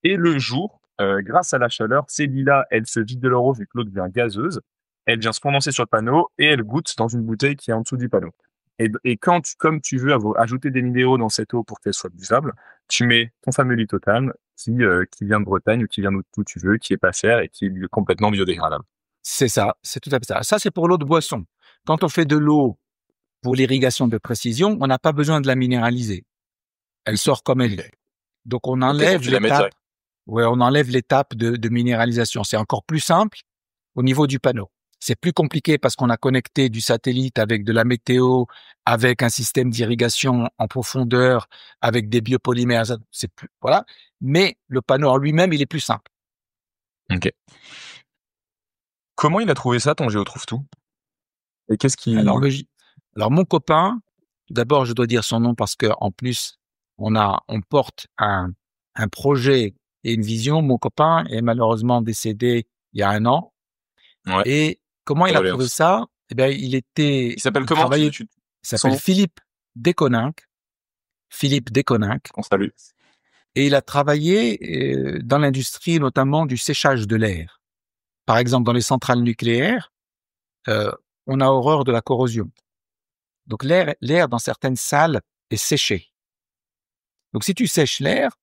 Et le jour, grâce à la chaleur, ces billes-là, elles se vident de leur eau vu que l'eau devient gazeuse. Elle vient se condenser sur le panneau et elle goûte dans une bouteille qui est en dessous du panneau. Et comme tu veux ajouter des minéraux dans cette eau pour qu'elle soit buvable, tu mets ton fameux lithotame qui vient de Bretagne ou qui vient d'où tu veux, qui est pas cher et qui est complètement biodégradable. C'est ça, c'est tout à fait ça. Ça, c'est pour l'eau de boisson. Quand on fait de l'eau pour l'irrigation de précision, on n'a pas besoin de la minéraliser. Elle sort comme elle est. Donc, on enlève tu la mets l'étape. direct. Ouais, on enlève l'étape de minéralisation. C'est encore plus simple au niveau du panneau. C'est plus compliqué parce qu'on a connecté du satellite avec de la météo, avec un système d'irrigation en profondeur, avec des biopolymères. C'est plus, voilà. Mais le panneau en lui-même, il est plus simple. Ok. Comment il a trouvé ça, ton Géotrouve-Tout? Et qu'est-ce qui... Alors, mon copain, tout d'abord, je dois dire son nom parce que en plus, on porte un projet et une vision. Mon copain est malheureusement décédé il y a 1 an. Ouais. Et comment il a trouvé Condoléances. ça? Eh bien, il s'appelle comment? travaillait, il s'appelle Son- Philippe Desconinck. Philippe Desconinck. On salue. Et il a travaillé dans l'industrie, notamment du séchage de l'air. Par exemple, dans les centrales nucléaires, on a horreur de la corrosion. Donc, l'air dans certaines salles est séché. Donc, si tu sèches l'air,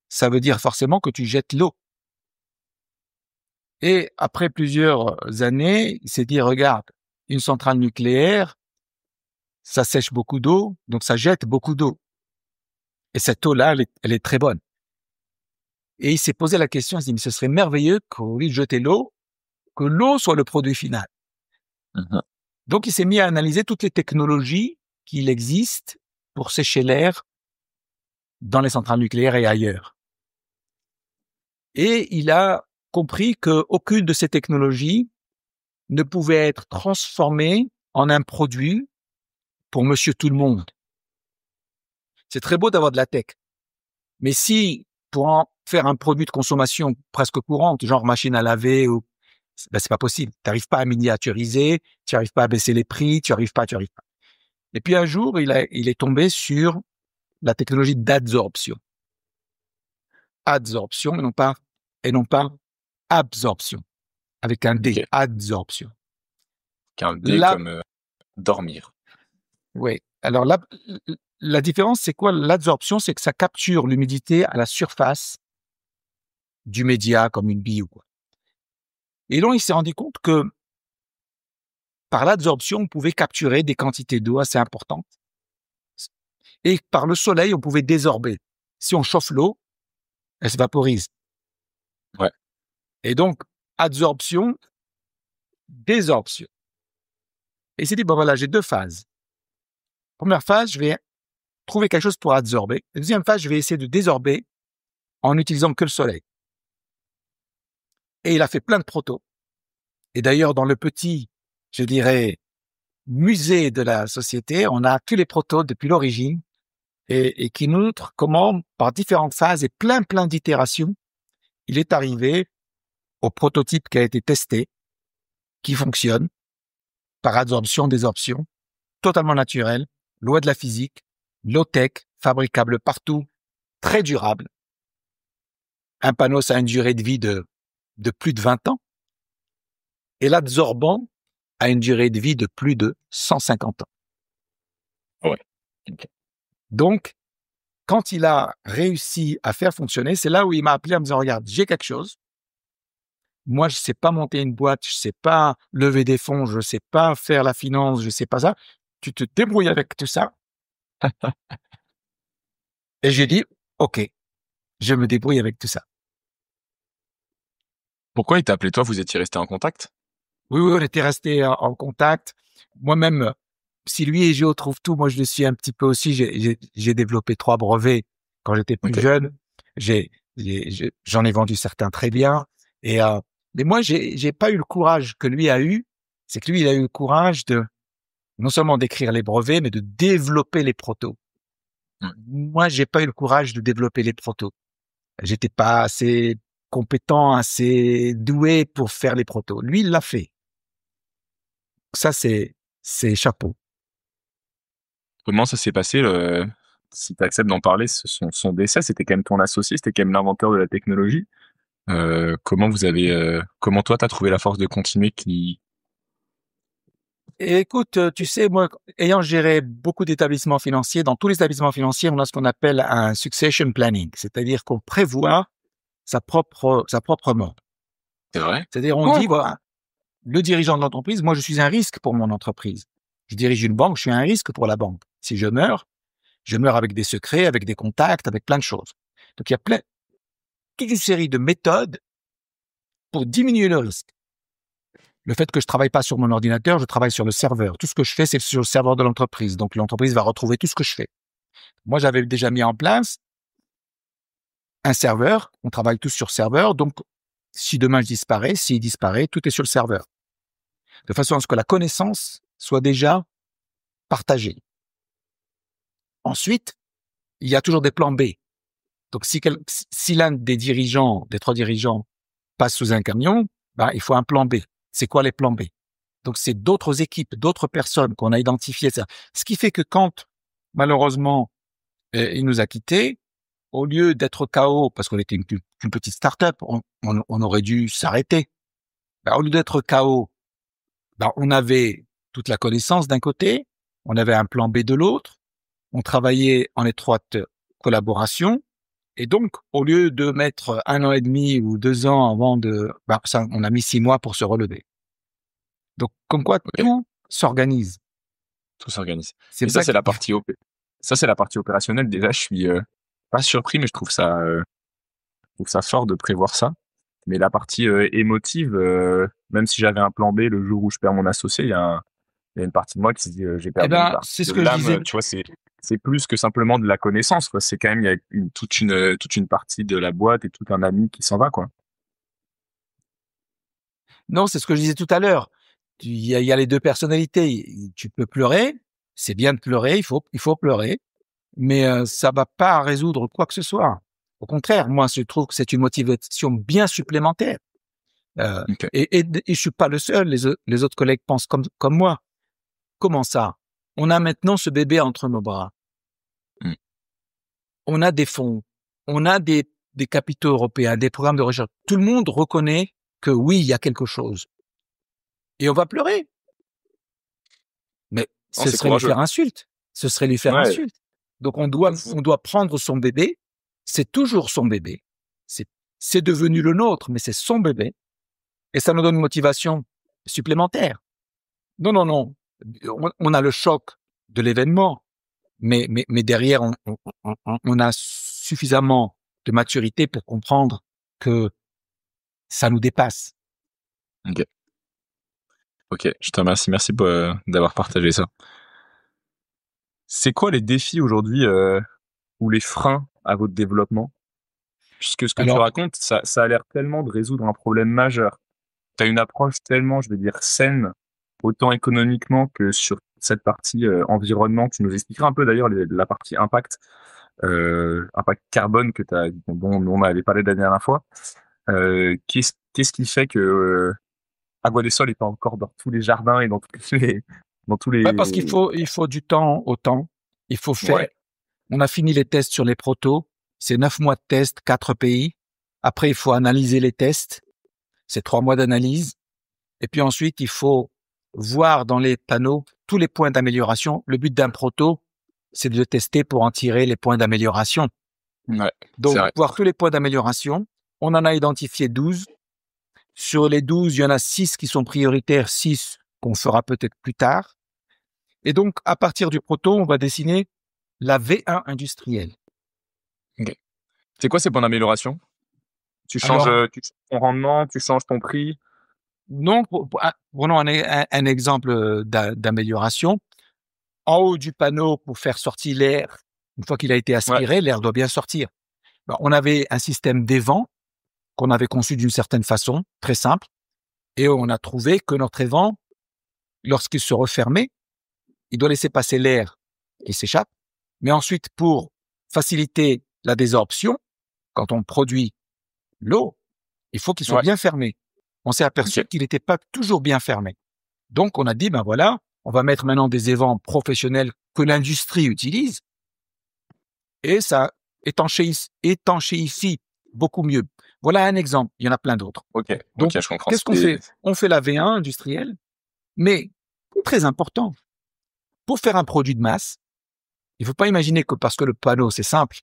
ça veut dire forcément que tu jettes l'eau. Et après plusieurs années, il s'est dit, regarde, une centrale nucléaire, ça sèche beaucoup d'eau, donc ça jette beaucoup d'eau. Et cette eau-là, elle est très bonne. Et il s'est posé la question, il s'est dit, mais ce serait merveilleux qu'au lieu de jeter l'eau, que l'eau soit le produit final. Mhm. Donc, il s'est mis à analyser toutes les technologies qu'il existe pour sécher l'air dans les centrales nucléaires et ailleurs. Et il a compris qu'aucune de ces technologies ne pouvait être transformée en un produit pour monsieur tout le monde. C'est très beau d'avoir de la tech. Mais si, pour en faire un produit de consommation presque courante, genre machine à laver, ben c'est pas possible. Tu n'arrives pas à miniaturiser, tu n'arrives pas à baisser les prix, tu n'arrives pas. Et puis un jour, il est tombé sur la technologie d'adsorption. Adsorption et non pas absorption. Avec un D, Ok. adsorption. Un D Là, comme dormir. oui. Alors là, la différence, c'est quoi? L'adsorption, c'est que ça capture l'humidité à la surface du média, comme une bille ou quoi. Et donc, il s'est rendu compte que par l'adsorption, on pouvait capturer des quantités d'eau assez importantes. Et par le soleil, on pouvait désorber. Si on chauffe l'eau, elle se vaporise. Ouais. Et donc, adsorption, désorption. Et il s'est dit, bon voilà, j'ai 2 phases. Première phase, je vais trouver quelque chose pour adsorber. La deuxième phase, je vais essayer de désorber en n'utilisant que le soleil. Et il a fait plein de protos. Et d'ailleurs, dans le petit, je dirais, musée de la société, on a tous les protos depuis l'origine et qui montrent comment, par différentes phases et plein d'itérations, il est arrivé au prototype qui a été testé, qui fonctionne par adsorption, désorption, totalement naturel, loi de la physique, low-tech, fabricable partout, très durable. Un panneau, ça a une durée de vie de plus de 20 ans. Et l'adsorbant a une durée de vie de plus de 150 ans. Ouais. Okay. Donc, quand il a réussi à faire fonctionner, c'est là où il m'a appelé en me disant, regarde, j'ai quelque chose. Moi, je sais pas monter une boîte, je sais pas lever des fonds, je sais pas faire la finance, je sais pas ça. Tu te débrouilles avec tout ça. Et j'ai dit, OK, je me débrouille avec tout ça. Pourquoi il t'a appelé toi? Vous étiez resté en contact? Oui, on était resté en contact. Moi-même, si lui et Géo trouvent tout, moi je le suis un petit peu aussi. J'ai développé 3 brevets quand j'étais plus jeune. J'en ai vendu certains très bien. Mais moi, j'ai pas eu le courage que lui a eu. C'est que lui, il a eu le courage de non seulement d'écrire les brevets, mais de développer les protos. Moi, j'ai pas eu le courage de développer les protos. J'étais pas assez compétent, assez doué pour faire les protos. Lui, il l'a fait. Ça, c'est chapeau. Comment ça s'est passé, si tu acceptes d'en parler, son décès? C'était quand même ton associé, c'était quand même l'inventeur de la technologie. Comment toi, t'as trouvé la force de continuer Et écoute, tu sais, moi, ayant géré beaucoup d'établissements financiers, dans tous les établissements financiers, on a ce qu'on appelle un succession planning, c'est-à-dire qu'on prévoit sa propre mort. C'est vrai? C'est-à-dire, on dit, voilà, le dirigeant de l'entreprise, moi, je suis un risque pour mon entreprise. Je dirige une banque, je suis un risque pour la banque. Si je meurs avec des secrets, avec des contacts, avec plein de choses. Donc, il y a toute une série de méthodes pour diminuer le risque. Le fait que je travaille pas sur mon ordinateur, je travaille sur le serveur. Tout ce que je fais, c'est sur le serveur de l'entreprise. Donc, l'entreprise va retrouver tout ce que je fais. Moi, j'avais déjà mis en place un serveur. On travaille tous sur serveur. Donc, si demain je disparais, s'il disparaît, tout est sur le serveur. De façon à ce que la connaissance soit déjà partagée. Ensuite, il y a toujours des plans B. Donc, si l'un des 3 dirigeants passe sous un camion, il faut un plan B. C'est quoi les plans B? Donc, c'est d'autres équipes, d'autres personnes qu'on a identifiées. Ce qui fait que quand, malheureusement, il nous a quittés, au lieu d'être KO, parce qu'on était une petite start-up, on aurait dû s'arrêter. Au lieu d'être KO, on avait toute la connaissance d'un côté, on avait un plan B de l'autre, on travaillait en étroite collaboration, et donc, au lieu de mettre 1 an et demi ou 2 ans avant on a mis 6 mois pour se relever. Donc, comme quoi, tout s'organise. Tout s'organise. C'est Et ça, c'est la partie opérationnelle. Déjà, je suis pas surpris, mais je trouve ça fort de prévoir ça. Mais la partie émotive, même si j'avais un plan B le jour où je perds mon associé, il y a une partie de moi qui se dit j'ai perdu une partie c'est ce de que je l'âme. disais. Tu vois, c'est plus que simplement de la connaissance, quoi. C'est quand même, il y a toute une partie de la boîte et tout un ami qui s'en va, quoi. Non, c'est ce que je disais tout à l'heure. Il y a les 2 personnalités. Tu peux pleurer, c'est bien de pleurer, il faut pleurer, mais ça va pas résoudre quoi que ce soit. Au contraire, moi, je trouve que c'est une motivation bien supplémentaire. Okay. Et je suis pas le seul. Les autres collègues pensent comme moi. Comment ça? On a maintenant ce bébé entre nos bras. On a des fonds, on a des capitaux européens, des programmes de recherche. Tout le monde reconnaît que oui, il y a quelque chose. Et on va pleurer. Mais ce serait lui faire insulte. Ce serait lui faire insulte. Donc on doit prendre son bébé. C'est toujours son bébé. C'est devenu le nôtre, mais c'est son bébé. Et ça nous donne une motivation supplémentaire. Non. On a le choc de l'événement, mais derrière, on a suffisamment de maturité pour comprendre que ça nous dépasse. Ok, je te remercie. Merci d'avoir partagé ça. C'est quoi les défis aujourd'hui ou les freins à votre développement? Puisque ce que tu racontes, ça a l'air tellement de résoudre un problème majeur. Tu as une approche tellement, je vais dire, saine, autant économiquement que sur cette partie environnement. Tu nous expliqueras un peu d'ailleurs la partie impact carbone dont on avait parlé la dernière fois. Qu'est-ce qui fait que Agua de Sol est pas encore dans tous les jardins et dans tous les parce qu'il faut du temps au temps. Il faut faire. Ouais. On a fini les tests sur les protos. C'est 9 mois de tests, 4 pays. Après, il faut analyser les tests. C'est 3 mois d'analyse. Et puis ensuite, il faut voir dans les panneaux tous les points d'amélioration. Le but d'un proto, c'est de le tester pour en tirer les points d'amélioration. Ouais, donc, voir tous les points d'amélioration. On en a identifié 12. Sur les 12, il y en a 6 qui sont prioritaires, 6 qu'on fera peut-être plus tard. Et donc, à partir du proto, on va dessiner la V1 industrielle. Okay. C'est quoi ces points d'amélioration? Tu changes ton rendement, tu changes ton prix? Non, prenons un exemple d'amélioration. En haut du panneau, pour faire sortir l'air, une fois qu'il a été aspiré, l'air doit bien sortir. On avait un système d'évent qu'on avait conçu d'une certaine façon, très simple, et on a trouvé que notre évent, lorsqu'il se refermait, il doit laisser passer l'air qui s'échappe, mais ensuite, pour faciliter la désorption, quand on produit l'eau, il faut qu'il soit bien fermé. On s'est aperçu qu'il n'était pas toujours bien fermé. Donc, on a dit, voilà, on va mettre maintenant des évents professionnels que l'industrie utilise, et ça étanchéifie beaucoup mieux. Voilà un exemple. Il y en a plein d'autres. Donc, je comprends. Qu'est-ce qu'on fait? On fait la V1 industrielle, mais très important. Pour faire un produit de masse, il ne faut pas imaginer que parce que le panneau, c'est simple.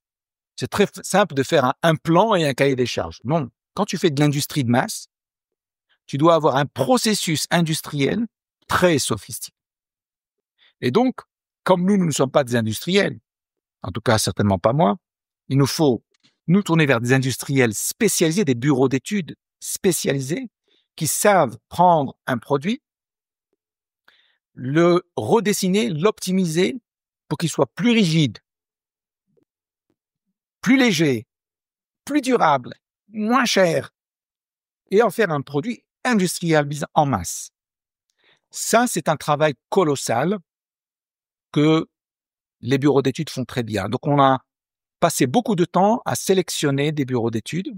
C'est très simple de faire un plan et un cahier des charges. Non. Quand tu fais de l'industrie de masse, tu dois avoir un processus industriel très sophistiqué. Et donc, comme nous ne sommes pas des industriels, en tout cas certainement pas moi, il nous faut nous tourner vers des industriels spécialisés, des bureaux d'études spécialisés qui savent prendre un produit, le redessiner, l'optimiser pour qu'il soit plus rigide, plus léger, plus durable, moins cher, et en faire un produit industriel en masse. Ça, c'est un travail colossal que les bureaux d'études font très bien. Donc, on a passé beaucoup de temps à sélectionner des bureaux d'études.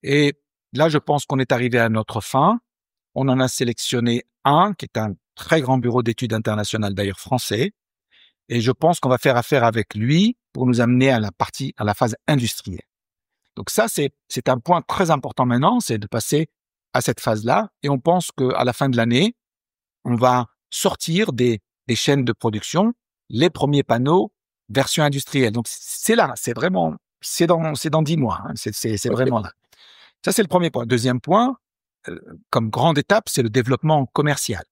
Et là, je pense qu'on est arrivé à notre fin. On en a sélectionné un, qui est un très grand bureau d'études international, d'ailleurs français. Et je pense qu'on va faire affaire avec lui pour nous amener à la phase industrielle. Donc ça, c'est un point très important maintenant, c'est de passer à cette phase-là. Et on pense qu'à la fin de l'année, on va sortir des chaînes de production les premiers panneaux version industrielle. Donc c'est là, c'est dans 10 mois, hein, c'est vraiment là. Ça, c'est le premier point. Deuxième point, comme grande étape, c'est le développement commercial.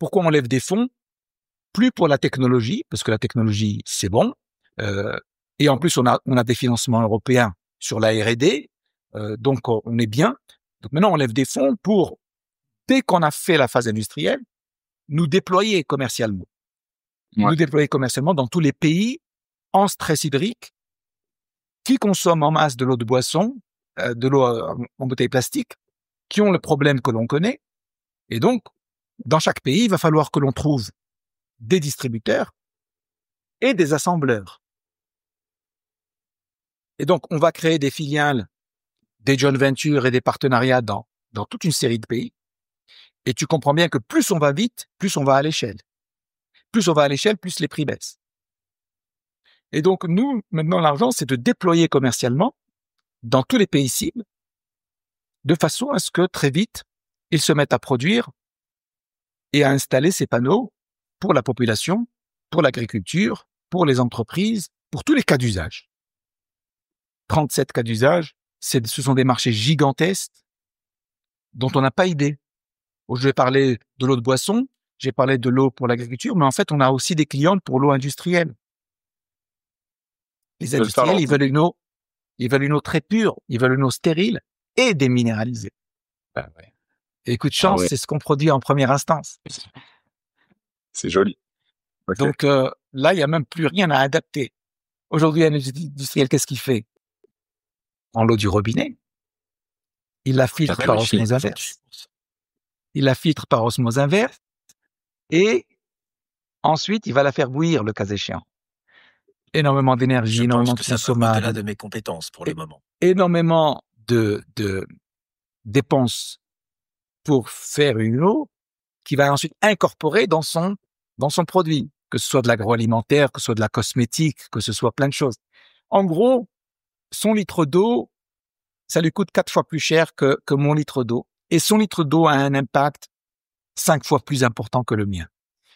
Pourquoi on lève des fonds? Plus pour la technologie, parce que la technologie, c'est bon. Et en plus, on a des financements européens sur la R&D, donc on est bien. Donc maintenant, on lève des fonds pour, dès qu'on a fait la phase industrielle, nous déployer commercialement. Ouais. Nous déployer commercialement dans tous les pays en stress hydrique qui consomment en masse de l'eau de boisson, de l'eau en bouteille plastique, qui ont le problème que l'on connaît. Et donc, dans chaque pays, il va falloir que l'on trouve des distributeurs et des assembleurs. Et donc, on va créer des filiales, des joint ventures et des partenariats dans toute une série de pays. Et tu comprends bien que plus on va vite, plus on va à l'échelle. Plus on va à l'échelle, plus les prix baissent. Et donc, nous, maintenant, l'argent, c'est de déployer commercialement dans tous les pays cibles, de façon à ce que très vite, ils se mettent à produire et à installer ces panneaux pour la population, pour l'agriculture, pour les entreprises, pour tous les cas d'usage. 37 cas d'usage, ce sont des marchés gigantesques dont on n'a pas idée. Je vais parler de l'eau de boisson, j'ai parlé de l'eau pour l'agriculture, mais en fait, on a aussi des clients pour l'eau industrielle. Les industriels, ils veulent une eau très pure, ils veulent une eau stérile et déminéralisée. Ah ouais. Et coup de chance, c'est ce qu'on produit en première instance. C'est joli. Okay. Donc là, il n'y a même plus rien à adapter. Aujourd'hui, un industriel, qu'est-ce qu'il fait? En l'eau du robinet, il la filtre par osmose inverse. Il la filtre par osmose inverse et ensuite, il va la faire bouillir, le cas échéant. Énormément d'énergie, énormément de consommation. Ça part au-delà de mes compétences pour le moment. Énormément de dépenses pour faire une eau qui va ensuite incorporer dans son produit, que ce soit de l'agroalimentaire, que ce soit de la cosmétique, que ce soit plein de choses. En gros, son litre d'eau, ça lui coûte 4 fois plus cher que mon litre d'eau. Et son litre d'eau a un impact 5 fois plus important que le mien.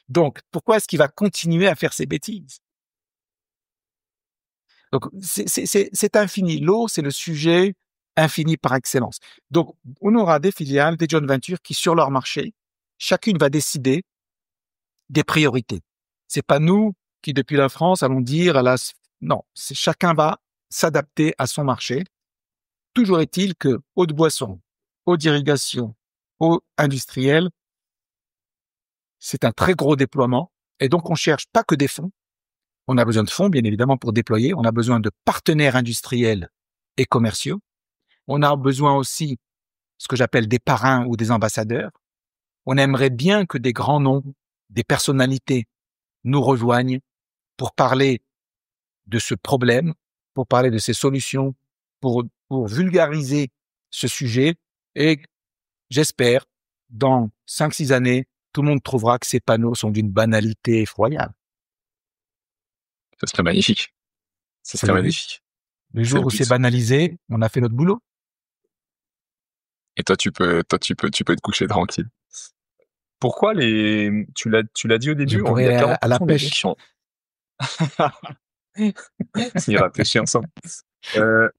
Donc, pourquoi est-ce qu'il va continuer à faire ces bêtises? Donc, c'est infini. L'eau, c'est le sujet infini par excellence. Donc, on aura des filiales, des joint ventures qui, sur leur marché, chacune va décider des priorités. C'est pas nous qui, depuis la France, allons dire non, chacun va s'adapter à son marché. Toujours est-il que eau de boisson, eau d'irrigation, eau industrielle, c'est un très gros déploiement. Et donc, on cherche pas que des fonds. On a besoin de fonds, bien évidemment, pour déployer. On a besoin de partenaires industriels et commerciaux. On a besoin aussi, ce que j'appelle des parrains ou des ambassadeurs. On aimerait bien que des grands noms, des personnalités nous rejoignent pour parler de ce problème, pour parler de ces solutions, pour vulgariser ce sujet. Et j'espère, dans 5-6 années, tout le monde trouvera que ces panneaux sont d'une banalité effroyable. Ça serait magnifique. Ça serait magnifique. Le jour où c'est banalisé, on a fait notre boulot. Et toi, tu peux te coucher tranquille. Pourquoi tu l'as dit au début, on est à la pêche. On ira pêcher ensemble.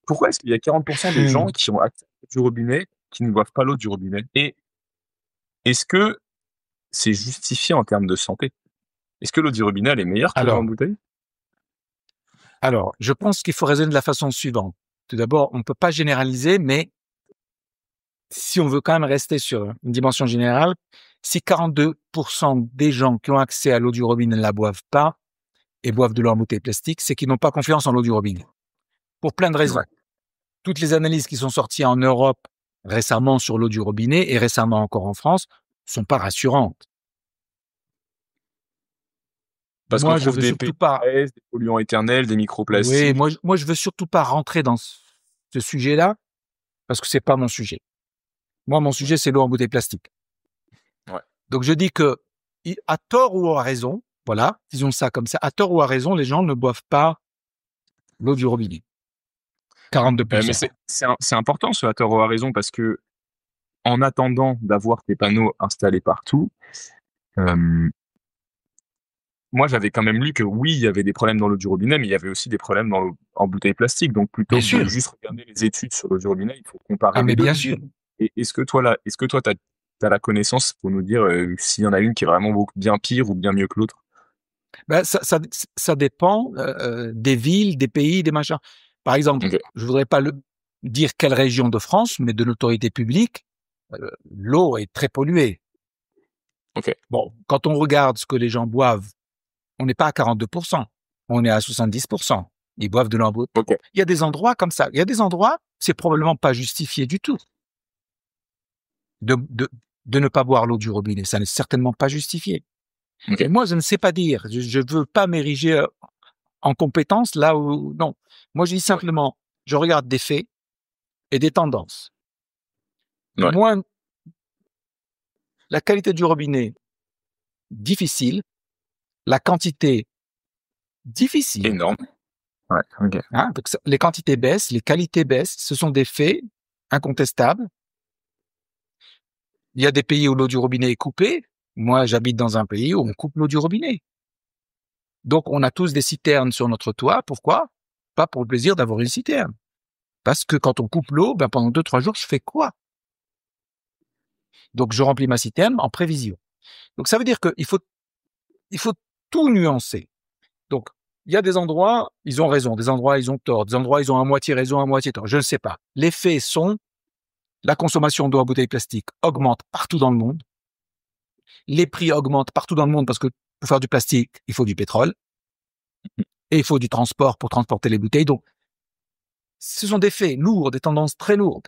Pourquoi est-ce qu'il y a 40% des gens qui ont accès à l'eau du robinet qui ne boivent pas l'eau du robinet? Et est-ce que c'est justifié en termes de santé? Est-ce que l'eau du robinet, elle est meilleure que l'eau en bouteille? Alors, je pense qu'il faut raisonner de la façon suivante. Tout d'abord, on ne peut pas généraliser, mais si on veut quand même rester sur une dimension générale, si 42% des gens qui ont accès à l'eau du robinet ne la boivent pas et boivent de l'eau en bouteille plastique, c'est qu'ils n'ont pas confiance en l'eau du robinet. Pour plein de raisons. Ouais. Toutes les analyses qui sont sorties en Europe récemment sur l'eau du robinet et récemment encore en France sont pas rassurantes. Parce qu'on Moi, je trouve veux des surtout pas. PFAS, des polluants éternels, des Oui, microplastiques. moi, je veux surtout pas rentrer dans ce sujet-là parce que c'est pas mon sujet. Moi, mon Ouais. sujet, c'est l'eau en bouteille plastique. Ouais. Donc, je dis que, à tort ou à raison, voilà, disons ça comme ça, à tort ou à raison, les gens ne boivent pas l'eau du robinet. Mais 42%. c'est important ce à tort ou à raison parce que en attendant d'avoir tes panneaux installés partout, euh, moi j'avais quand même lu que oui, il y avait des problèmes dans l'eau du robinet, mais il y avait aussi des problèmes dans l'eau en bouteille plastique. Donc Bien plutôt que de sûr. juste regarder les études sur l'eau du robinet, il faut Ah, comparer les mais deux. bien sûr. Et est-ce que toi, t'as la connaissance pour nous dire s'il y en a une qui est vraiment beaucoup bien pire ou bien mieux que l'autre? Ben, ça dépend des villes, des pays, des machins. Par exemple, Ok. je voudrais pas dire quelle région de France, mais de l'autorité publique, l'eau est très polluée. Ok. Bon, quand on regarde ce que les gens boivent, on n'est pas à 42%, on est à 70%. Ils boivent de l'eau en bouteille. Ok. Il y a des endroits comme ça. Il y a des endroits, c'est probablement pas justifié du tout de, de, de ne pas boire l'eau du robinet. Ça n'est certainement pas justifié. Ok. Mais moi, je ne sais pas dire. Je veux pas m'ériger en compétence là où non. Moi, je dis simplement, je regarde des faits et des tendances. Ouais. Moins la qualité du robinet difficile, la quantité difficile. Énorme. Ouais. Ok. Hein, donc les quantités baissent, les qualités baissent. Ce sont des faits incontestables. Il y a des pays où l'eau du robinet est coupée. Moi, j'habite dans un pays où on coupe l'eau du robinet. Donc, on a tous des citernes sur notre toit. Pourquoi? Pas pour le plaisir d'avoir une citerne. Parce que quand on coupe l'eau, ben pendant 2-3 jours, je fais quoi? Donc, je remplis ma citerne en prévision. Donc, ça veut dire qu'il faut tout nuancer. Donc, il y a des endroits, ils ont raison, des endroits, ils ont tort, des endroits, ils ont à moitié raison, à moitié tort. Je ne sais pas. Les faits sont, la consommation d'eau en bouteille plastique augmente partout dans le monde. Les prix augmentent partout dans le monde parce que pour faire du plastique, il faut du pétrole et il faut du transport pour transporter les bouteilles. Donc, ce sont des faits lourds, des tendances très lourdes.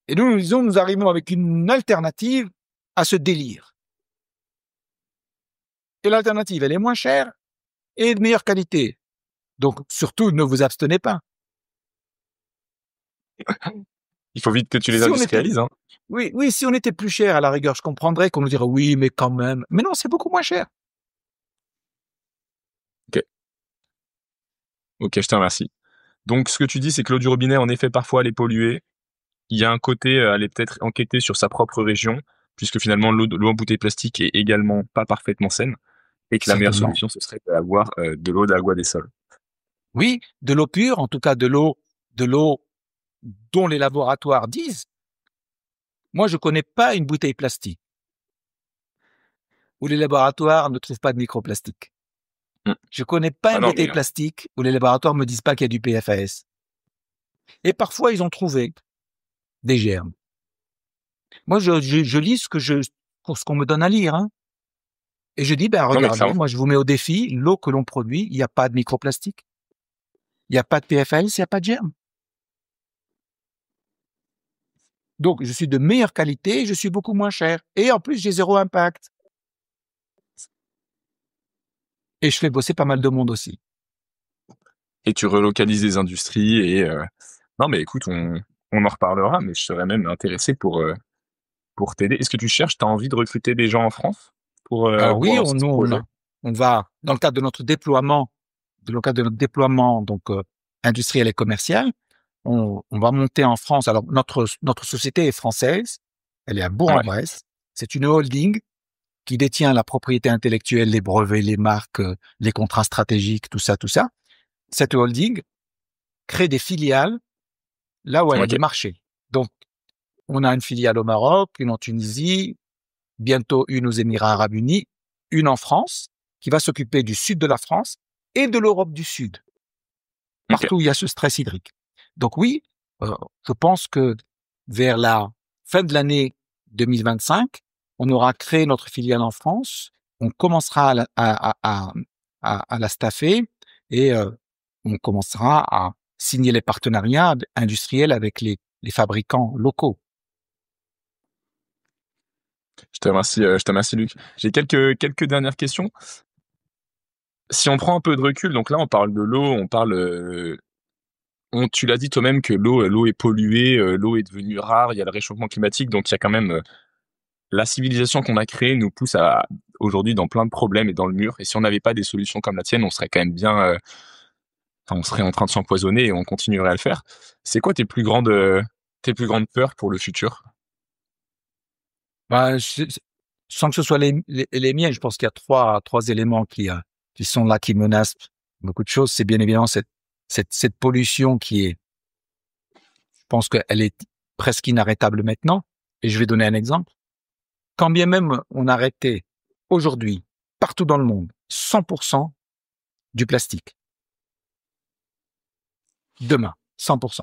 Et nous arrivons avec une alternative à ce délire. Et l'alternative, elle est moins chère et de meilleure qualité. Donc, surtout, ne vous abstenez pas. Il faut vite que tu les Si on était, industrialises, hein. oui, si on était plus cher, à la rigueur, je comprendrais qu'on nous dirait oui, mais quand même. Mais non, c'est beaucoup moins cher. Ok, je te remercie. Donc, ce que tu dis, c'est que l'eau du robinet, en effet, parfois, elle est polluée. Il y a un côté, aller peut-être enquêter sur sa propre région, puisque finalement, l'eau en bouteille plastique est également pas parfaitement saine, et que la meilleure Certainement. solution, ce serait d'avoir de l'eau d'agua des sols. Oui, de l'eau pure, en tout cas de l'eau dont les laboratoires disent. Moi, je connais pas une bouteille plastique où les laboratoires ne trouvent pas de microplastique. Hmm. Je connais pas Ah une non, bouteille mais plastique où les laboratoires me disent pas qu'il y a du PFAS. Et parfois, ils ont trouvé des germes. Moi, je lis ce qu'on me donne à lire, hein. Et je dis, ben, non, mais regardez, clairement. moi, je vous mets au défi, l'eau que l'on produit, il n'y a pas de microplastique. Il n'y a pas de PFAS, il n'y a pas de germes. Donc, je suis de meilleure qualité, je suis beaucoup moins cher. Et en plus, j'ai zéro impact. Et je fais bosser pas mal de monde aussi. Et tu relocalises les industries et non, mais écoute, on en reparlera, mais je serais même intéressé pour t'aider. Est-ce que tu cherches, t'as envie de recruter des gens en France Alors pour oui, lancer ce projet? on va, dans le cadre de notre déploiement donc industriel et commercial, on va monter en France. Alors notre société est française, elle est à Ouais. Bourg-en-Bresse. C'est une holding qui détient la propriété intellectuelle, les brevets, les marques, les contrats stratégiques, tout ça, tout ça. Cette holding crée des filiales là où elle a Ok. des marchés. Donc, on a une filiale au Maroc, une en Tunisie, bientôt une aux Émirats Arabes Unis, une en France, qui va s'occuper du sud de la France et de l'Europe du Sud, Ok. partout où il y a ce stress hydrique. Donc oui, je pense que vers la fin de l'année 2025, on aura créé notre filiale en France, on commencera à la staffer et on commencera à signer les partenariats industriels avec les fabricants locaux. Je te remercie, Luc. J'ai quelques dernières questions. Si on prend un peu de recul, donc là, on parle de l'eau, on parle, tu l'as dit toi-même que l'eau est polluée, l'eau est devenue rare, il y a le réchauffement climatique, donc il y a quand même, la civilisation qu'on a créée nous pousse à aujourd'hui dans plein de problèmes et dans le mur. Et si on n'avait pas des solutions comme la tienne, on serait quand même bien, on serait en train de s'empoisonner et on continuerait à le faire. C'est quoi tes plus grandes peurs pour le futur? Bah, sans que ce soit les miens, je pense qu'il y a trois éléments qui sont là, qui menacent beaucoup de choses. C'est bien évidemment cette pollution je pense qu'elle est presque inarrêtable maintenant. Et je vais donner un exemple. Quand bien même on arrêtait aujourd'hui, partout dans le monde, 100% du plastique. Demain, 100%.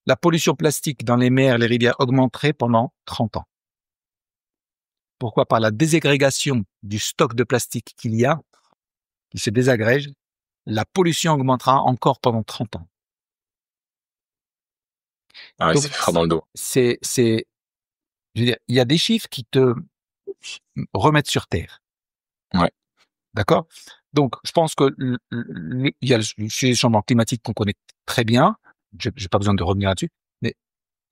La pollution plastique dans les mers, les rivières augmenterait pendant 30 ans. Pourquoi? Par la désagrégation du stock de plastique qu'il y a, qui se désagrège, la pollution augmentera encore pendant 30 ans. Ah ouais, Donc, c'est fort dans le dos. je veux dire, il y a des chiffres qui te remettent sur terre. Ouais. D'accord? Donc, je pense que il y a le sujet du changement climatique qu'on connaît très bien. J'ai pas besoin de revenir là-dessus. Mais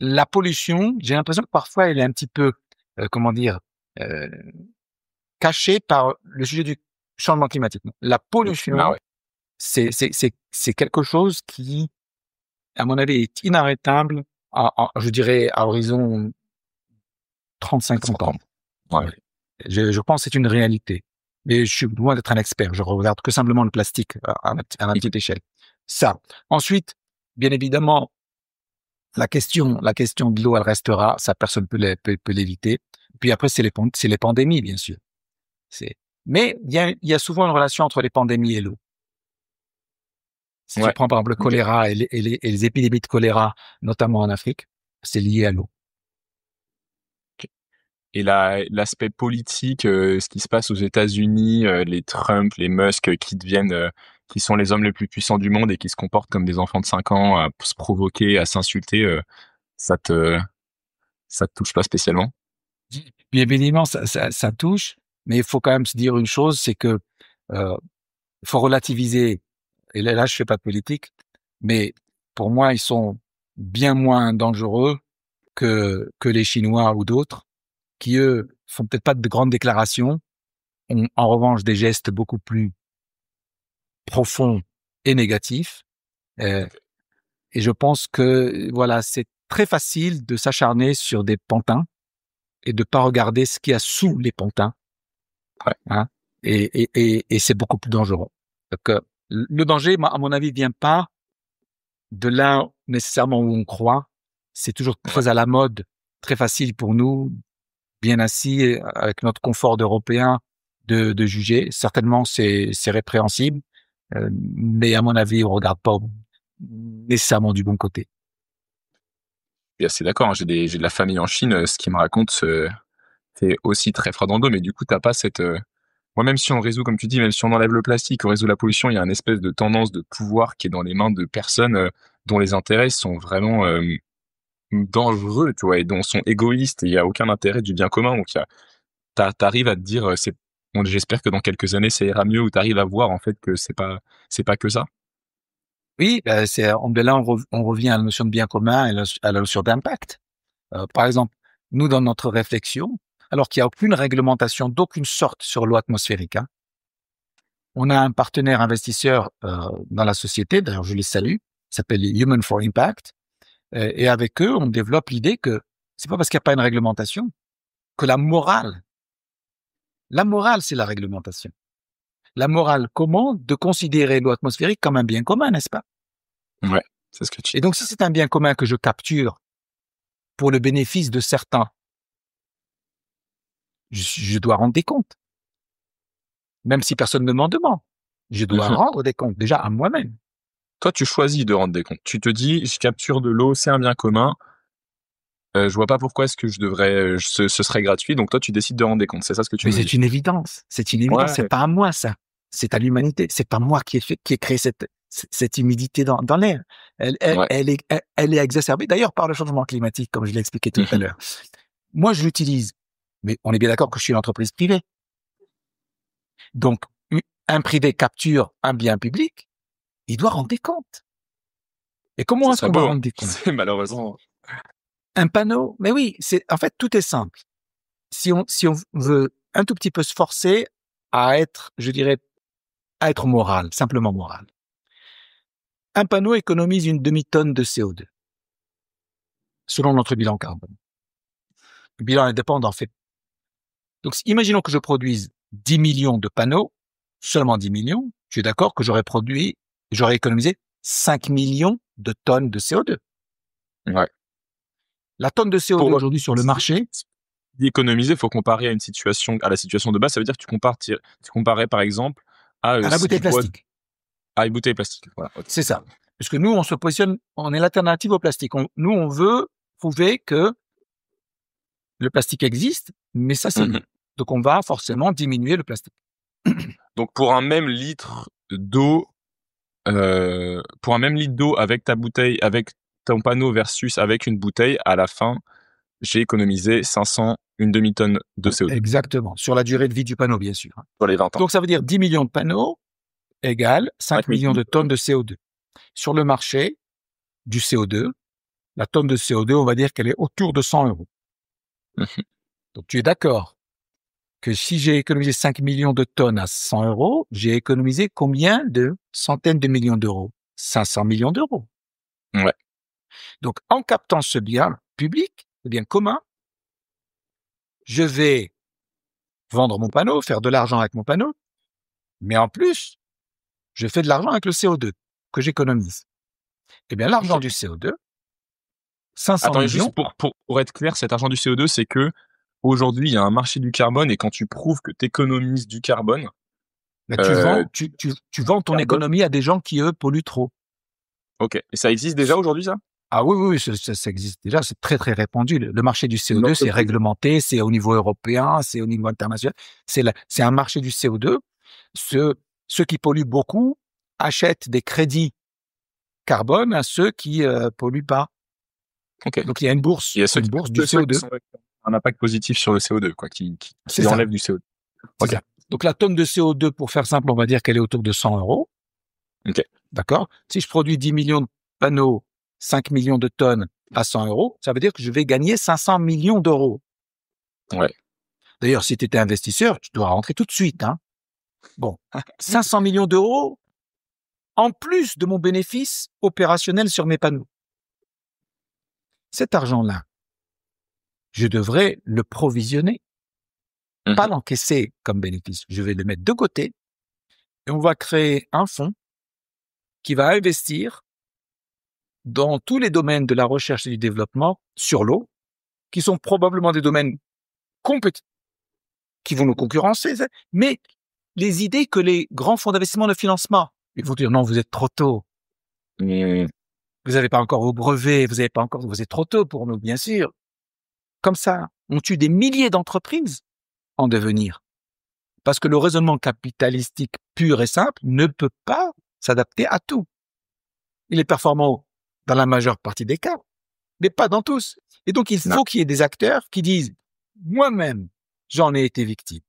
la pollution, j'ai l'impression que parfois elle est un petit peu, comment dire, euh, cachée par le sujet du changement climatique. La Ah pollution, ouais. c'est quelque chose qui, à mon avis, est inarrêtable je dirais, à horizon 30-50 ans. Ouais. Ouais. Je pense que c'est une réalité. Mais je suis loin d'être un expert. Je regarde que simplement le plastique à ma petite échelle. Ça. Ensuite, bien évidemment, la question de l'eau, elle restera. Ça, personne peut l'éviter. Puis après, c'est les pandémies, bien sûr. Mais il y a souvent une relation entre les pandémies et l'eau. Si tu Ouais. prends par exemple le Ok. choléra et les épidémies de choléra, notamment en Afrique, c'est lié à l'eau. Et l'aspect politique, ce qui se passe aux États-Unis, les Trump, les Musk, qui sont les hommes les plus puissants du monde et qui se comportent comme des enfants de 5 ans, à se provoquer, à s'insulter, ça te, ça te touche pas spécialement? Bien évidemment, ça touche, mais il faut quand même se dire une chose, c'est que faut relativiser. Et là, je fais pas de politique, mais pour moi, ils sont bien moins dangereux que les Chinois ou d'autres, qui eux font peut-être pas de grandes déclarations, ont en revanche des gestes beaucoup plus profonds et négatifs. Euh, et je pense que voilà, c'est très facile de s'acharner sur des pantins et de pas regarder ce qu'il y a sous les pantins. Ouais. Hein, et c'est beaucoup plus dangereux. Donc, le danger, à mon avis, vient pas de là nécessairement où on croit. C'est toujours Ouais. très à la mode, très facile pour nous, bien assis, avec notre confort d'Européens, de juger. Certainement, c'est répréhensible, mais à mon avis, on regarde pas nécessairement du bon côté. Je suis assez d'accord, hein, j'ai de la famille en Chine, ce qu'ils me racontent, c'est aussi très froid dans le dos, mais du coup, t'as pas cette, moi, même si on résout, comme tu dis, même si on enlève le plastique, on résout la pollution, il y a une espèce de tendance de pouvoir qui est dans les mains de personnes, dont les intérêts sont vraiment, dangereux, tu vois, et dont sont égoïstes et il y a aucun intérêt du bien commun. Donc t'arrives à te dire, bon, j'espère que dans quelques années ça ira mieux ou t'arrives à voir en fait que c'est pas que ça. Oui, là, on revient à la notion de bien commun et à la notion d'impact. Par exemple, nous, dans notre réflexion, alors qu'il n'y a aucune réglementation d'aucune sorte sur l'eau atmosphérique, hein, on a un partenaire investisseur dans la société, d'ailleurs je les salue, qui s'appelle Human for Impact, et avec eux, on développe l'idée que c'est pas parce qu'il n'y a pas une réglementation que la morale, c'est la réglementation. La morale commande de considérer l'eau atmosphérique comme un bien commun, n'est-ce pas? Ouais, c'est ce que tu Et donc, si c'est un bien commun que je capture pour le bénéfice de certains, je dois rendre des comptes. Même si personne ne m'en demande. Je dois Mhm. rendre des comptes, déjà à moi-même. Toi, tu choisis de rendre des comptes. Tu te dis, je capture de l'eau, c'est un bien commun. Je vois pas pourquoi est-ce que je devrais, ce serait gratuit. Donc toi, tu décides de rendre des comptes. C'est ça ce que tu Mais me c'est dis. une évidence. C'est une évidence. Ouais. C'est pas à moi, ça. C'est à l'humanité. C'est pas moi qui ai créé cette humidité dans l'air. Ouais. Elle est exacerbée d'ailleurs par le changement climatique, comme je l'ai expliqué tout à Mhm. l'heure. Moi, je l'utilise. Mais on est bien d'accord que je suis une entreprise privée. Donc, un privé capture un bien public, il doit rendre des comptes. Et comment est-ce qu'on va rendre des comptes? C'est malheureusement. Un panneau, mais oui, en fait, tout est simple. Si on veut un tout petit peu se forcer à être, je dirais, à être moral, simplement moral. Un panneau économise une demi-tonne de CO2, selon notre bilan carbone. Le bilan indépendant en fait. Donc, imaginons que je produise 10 millions de panneaux, seulement 10 millions, je suis d'accord que j'aurais économisé 5 millions de tonnes de CO2. Ouais. La tonne de CO2 aujourd'hui sur le marché. D'économiser, il faut comparer à la situation de base. Ça veut dire que tu comparais par exemple à la bouteille plastique. À une bouteille plastique. Voilà. C'est ça. Parce que nous, on se positionne, on est l'alternative au plastique. Nous, on veut prouver que le plastique existe, mais ça, c'est nous. Donc, on va forcément diminuer le plastique. Donc, pour un même litre d'eau, avec ta bouteille, avec ton panneau versus avec une bouteille, à la fin, j'ai économisé une demi-tonne de CO2. Exactement. Sur la durée de vie du panneau, bien sûr. Sur les 20 ans. Donc, ça veut dire 10 millions de panneaux égale 5 millions de tonnes de CO2. Sur le marché du CO2, la tonne de CO2, on va dire qu'elle est autour de 100 euros. Donc, tu es d'accord que si j'ai économisé 5 millions de tonnes à 100 euros, j'ai économisé combien de centaines de millions d'euros? 500 millions d'euros. Ouais. Donc, en captant ce bien public, ce bien commun, je vais vendre mon panneau, faire de l'argent avec mon panneau, mais en plus, je fais de l'argent avec le CO2 que j'économise. Eh bien, l'argent du CO2, 500 millions... Juste pour être clair, cet argent du CO2, c'est que aujourd'hui, il y a un marché du carbone et quand tu prouves que tu économises du carbone... tu vends ton économie à des gens qui, eux, polluent trop. Ok. Et ça existe déjà aujourd'hui, ça? Ah oui, ça existe déjà, c'est très, très répandu. Le marché du CO2, c'est réglementé, c'est au niveau européen, c'est au niveau international. C'est un marché du CO2. Ceux qui polluent beaucoup achètent des crédits carbone à ceux qui polluent pas. Okay. Donc, il y a une bourse, du CO2. Un impact positif sur le CO2, quoi, qui enlève du CO2. Okay. Donc, la tonne de CO2, pour faire simple, on va dire qu'elle est autour de 100 euros. Okay. D'accord? Si je produis 10 millions de panneaux, 5 millions de tonnes à 100 euros, ça veut dire que je vais gagner 500 millions d'euros. Ouais. D'ailleurs, si tu étais investisseur, tu dois rentrer tout de suite. Hein. Bon, 500 millions d'euros en plus de mon bénéfice opérationnel sur mes panneaux. Cet argent-là, je devrais le provisionner, pas l'encaisser comme bénéfice. Je vais le mettre de côté et on va créer un fonds qui va investir dans tous les domaines de la recherche et du développement sur l'eau, qui sont probablement des domaines compétitifs, qui vont nous concurrencer, mais les idées que les grands fonds d'investissement ne financent pas. Ils vont dire non, vous êtes trop tôt. Vous n'avez pas encore vos brevets, vous êtes trop tôt pour nous, bien sûr. Comme ça, on tue des milliers d'entreprises en devenir. Parce que le raisonnement capitalistique pur et simple ne peut pas s'adapter à tout. Il est performant dans la majeure partie des cas, mais pas dans tous. Et donc, il faut qu'il y ait des acteurs qui disent « moi-même, j'en ai été victime.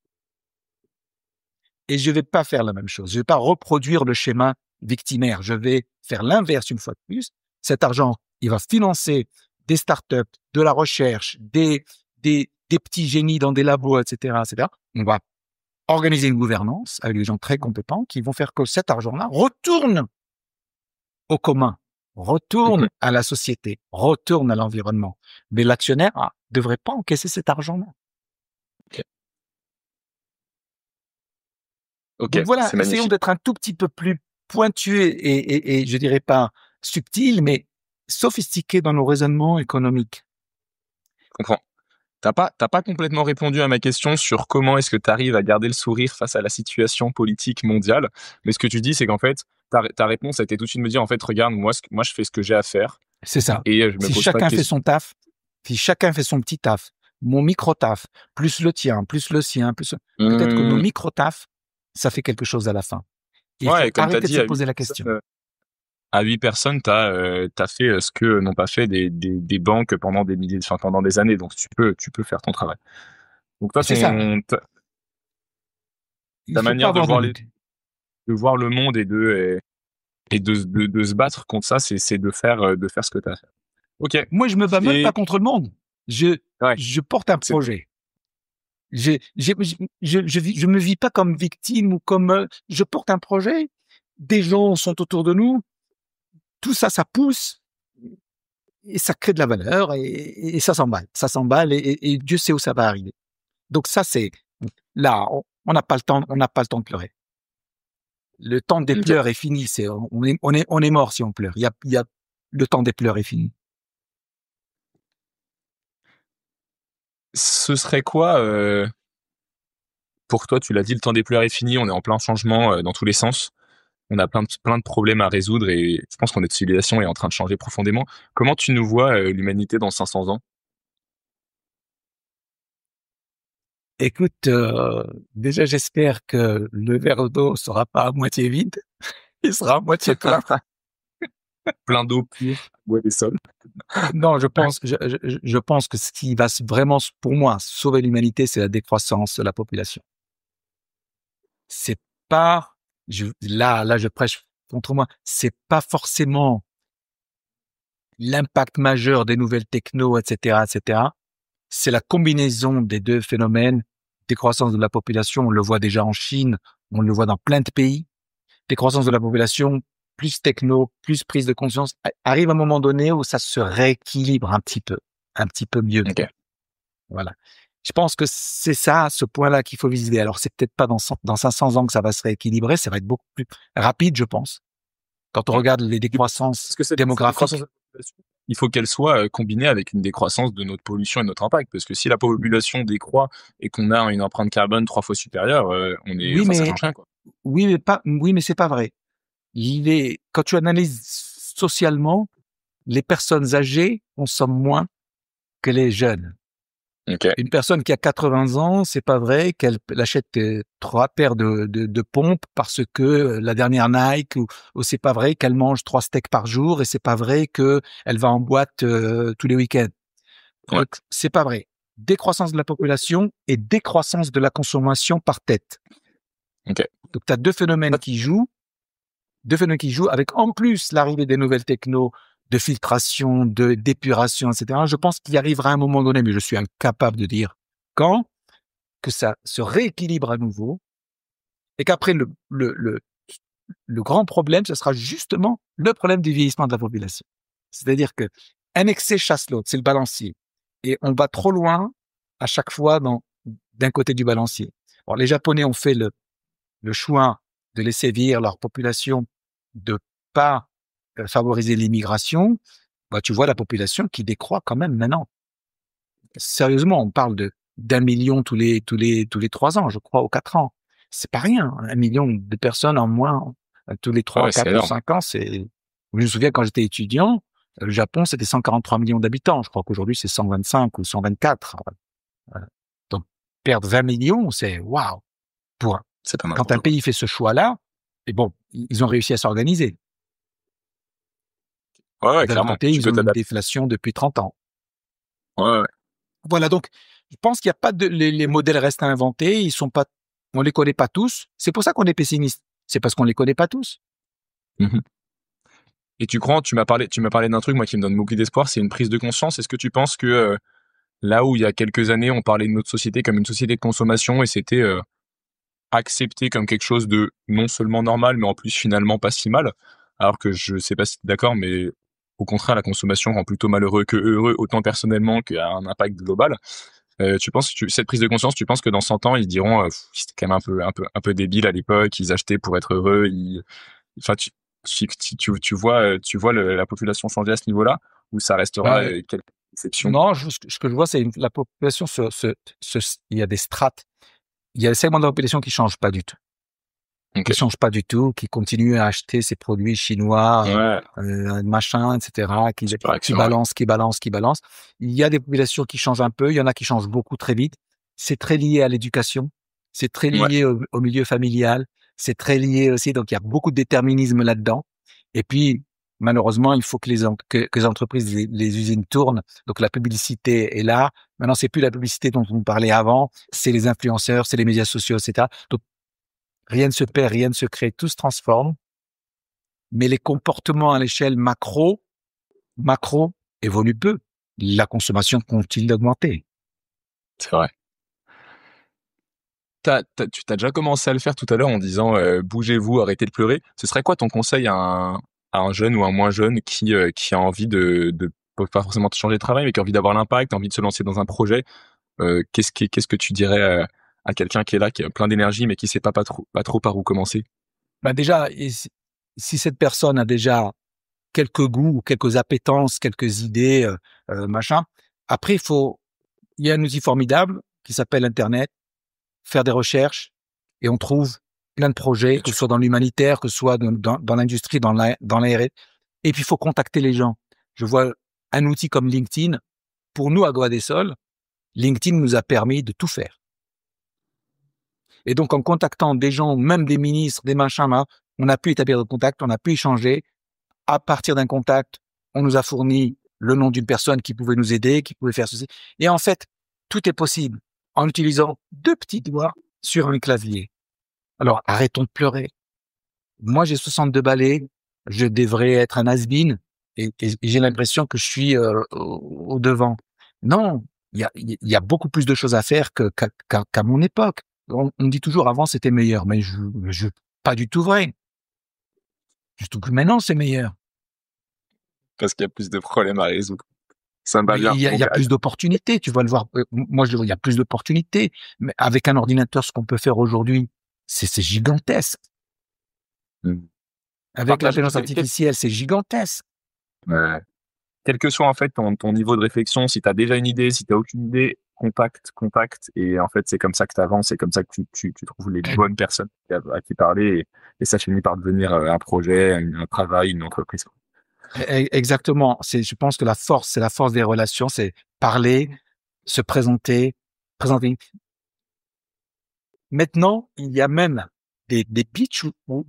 Et je ne vais pas faire la même chose. Je ne vais pas reproduire le schéma victimaire. Je vais faire l'inverse une fois de plus. Cet argent, il va financer des startups, de la recherche, des petits génies dans des labos, etc., etc. On va organiser une gouvernance avec des gens très compétents qui vont faire que cet argent-là retourne au commun, retourne à la société, retourne à l'environnement. Mais l'actionnaire ne devrait pas encaisser cet argent-là. Donc voilà, essayons d'être un tout petit peu plus pointus et je dirais pas subtils, mais sophistiqués dans nos raisonnements économiques. Je comprends. T'as pas complètement répondu à ma question sur comment est-ce que tu arrives à garder le sourire face à la situation politique mondiale. Mais ce que tu dis, c'est qu'en fait, ta réponse a été tout de suite de me dire, en fait, regarde, moi je fais ce que j'ai à faire. C'est ça. Et je me si pose chacun pas de fait son taf, si chacun fait son petit taf, mon micro-taf, plus le tien, plus le sien, plus peut-être que nos micro-taf, ça fait quelque chose à la fin. Il faut arrêter de se poser la question. À 8 personnes, t'as fait ce que n'ont pas fait des banques pendant pendant des années. Donc tu peux faire ton travail. Donc toi, ta manière de voir les... de voir le monde et de se battre contre ça, c'est de faire ce que tu as à faire. Ok. Moi, je me bats même Et pas contre le monde. ouais, Je porte un c'est projet. Je me vis pas comme victime ou comme, je porte un projet. Des gens sont autour de nous. Tout ça, ça pousse et ça crée de la valeur et ça s'emballe. Ça s'emballe et Dieu sait où ça va arriver. Donc ça, c'est, là, on n'a pas le temps, on n'a pas le temps de pleurer. Le temps des ok. pleurs est fini. On est mort si on pleure. Le temps des pleurs est fini. Ce serait quoi pour toi? Tu l'as dit, le temps des pleurs est fini. On est en plein changement dans tous les sens. On a plein de problèmes à résoudre et je pense que notre civilisation est en train de changer profondément. Comment tu nous vois l'humanité dans 500 ans? Écoute, déjà, j'espère que le verre d'eau sera pas à moitié vide. Il sera à moitié plein. Plein d'eau pure, ouais, des sols. Non, je pense que ce qui va vraiment, pour moi, sauver l'humanité, c'est la décroissance de la population. C'est pas, là, je prêche contre moi. C'est pas forcément l'impact majeur des nouvelles techno, etc., etc. C'est la combinaison des deux phénomènes. Décroissance de la population, on le voit déjà en Chine, on le voit dans plein de pays. Décroissance de la population, plus techno, plus prise de conscience, arrive un moment donné où ça se rééquilibre un petit peu mieux. Ok. Voilà. Je pense que c'est ça, ce point-là qu'il faut viser. Alors, c'est peut-être pas dans 500 ans que ça va se rééquilibrer, ça va être beaucoup plus rapide, je pense. Quand on regarde les décroissances Parce que cette démographiques. décroissance de la population, il faut qu'elle soit combinée avec une décroissance de notre pollution et de notre impact. Parce que si la population décroît et qu'on a une empreinte carbone 3 fois supérieure, ça change rien, quoi. Oui, mais c'est pas vrai. Quand tu analyses socialement, les personnes âgées consomment moins que les jeunes. Okay. Une personne qui a 80 ans, c'est pas vrai qu'elle achète 3 paires de pompes parce que la dernière Nike ou c'est pas vrai qu'elle mange 3 steaks par jour et c'est pas vrai que elle va en boîte tous les week-ends. Ouais. Donc, c'est pas vrai. Décroissance de la population et décroissance de la consommation par tête. Okay. Donc, tu as deux phénomènes qui jouent avec en plus l'arrivée des nouvelles technos, de filtration, de d'épuration, etc. Je pense qu'il arrivera un moment donné, mais je suis incapable de dire quand, que ça se rééquilibre à nouveau et qu'après le grand problème, ce sera justement le problème du vieillissement de la population. C'est-à-dire que un excès chasse l'autre, c'est le balancier. Et on va trop loin à chaque fois d'un côté du balancier. Bon, les Japonais ont fait le choix de laisser vieillir leur population, de pas favoriser l'immigration. Bah, tu vois la population qui décroît quand même maintenant. Sérieusement, on parle d'1 million tous les 3 ans, je crois, ou 4 ans. C'est pas rien. 1 million de personnes en moins tous les 3, 4 ou 5 ans, c'est. Je me souviens quand j'étais étudiant, le Japon, c'était 143 millions d'habitants. Je crois qu'aujourd'hui, c'est 125 ou 124. Donc, perdre 20 millions, c'est waouh. Quand un pays fait ce choix-là, et bon, ils ont réussi à s'organiser. Ouais, clairement. Côté, ils ont une déflation depuis 30 ans. Ouais. Voilà, donc, je pense qu'il n'y a pas les modèles restent à inventer, on les connaît pas tous. C'est pour ça qu'on est pessimiste. C'est parce qu'on les connaît pas tous. Mm-hmm. Et tu m'as parlé d'un truc, moi, qui me donne beaucoup d'espoir, c'est une prise de conscience. Est-ce que tu penses que là où il y a quelques années, on parlait de notre société comme une société de consommation et c'était accepté comme quelque chose de non seulement normal, mais en plus finalement pas si mal, alors que je sais pas si tu es d'accord, mais au contraire, la consommation rend plutôt malheureux que heureux, autant personnellement qu'à un impact global. Cette prise de conscience, tu penses que dans 100 ans, ils diront c'était quand même un peu débile à l'époque, ils achetaient pour être heureux, tu vois la population changer à ce niveau-là, ou ça restera quelques exceptions? Non, ce que je vois, c'est la population il y a des strates. Il y a des segments de la population qui changent pas du tout. Okay. Qui changent pas du tout, qui continuent à acheter ces produits chinois, machin, etc., qui balancent. Il y a des populations qui changent un peu, il y en a qui changent beaucoup très vite. C'est très lié à l'éducation, c'est très lié au milieu familial, c'est très lié aussi, donc il y a beaucoup de déterminisme là-dedans. Et puis, malheureusement, il faut que les entreprises, les usines tournent. Donc la publicité est là. Maintenant, c'est plus la publicité dont on parlait avant, c'est les influenceurs, c'est les médias sociaux, etc. Donc Rien ne se perd, rien ne se crée, tout se transforme. Mais les comportements à l'échelle macro évoluent peu. La consommation continue d'augmenter. C'est vrai. Tu t'as déjà commencé à le faire tout à l'heure en disant bougez-vous, arrêtez de pleurer. Ce serait quoi ton conseil à un jeune ou un moins jeune qui a envie de pas forcément de changer de travail, mais qui a envie d'avoir l'impact, envie de se lancer dans un projet? Qu'est-ce que tu dirais à quelqu'un qui est là, qui a plein d'énergie, mais qui sait pas trop par où commencer? Bah déjà, si cette personne a déjà quelques goûts ou quelques appétences, quelques idées, machin, après il y a un outil formidable qui s'appelle Internet, faire des recherches et on trouve plein de projets, que ce soit dans l'humanitaire, que ce soit dans l'industrie, dans la R&D. Et puis il faut contacter les gens. Je vois un outil comme LinkedIn. Pour nous à Goa-des-Sols, LinkedIn nous a permis de tout faire. Et donc en contactant des gens, même des ministres, des machins, on a pu établir des contacts, on a pu échanger. À partir d'un contact, on nous a fourni le nom d'une personne qui pouvait nous aider, qui pouvait faire ceci. Et en fait, tout est possible en utilisant 2 petits doigts sur un clavier. Alors, arrêtons de pleurer. Moi, j'ai 62 balais, je devrais être un has-been et j'ai l'impression que je suis au devant. Non, il y a beaucoup plus de choses à faire qu'à mon époque. On dit toujours avant c'était meilleur, mais je pas du tout vrai. Surtout que maintenant c'est meilleur. Parce qu'il y a plus de problèmes à résoudre. Ça me va bien. Il y a plus d'opportunités, tu vas le voir. Moi, je le vois, il y a plus d'opportunités. Mais avec un ordinateur, ce qu'on peut faire aujourd'hui, c'est gigantesque. Avec l'intelligence artificielle, c'est gigantesque. Ouais. Quel que soit en fait ton niveau de réflexion, si tu as déjà une idée, si tu n'as aucune idée, contacte. Et en fait, c'est comme ça que tu avances, c'est comme ça que tu trouves les bonnes personnes à qui parler. Et ça finit par devenir un projet, un travail, une entreprise. Exactement. Je pense que c'est la force des relations, c'est parler, se présenter. Maintenant, il y a même des pitchs où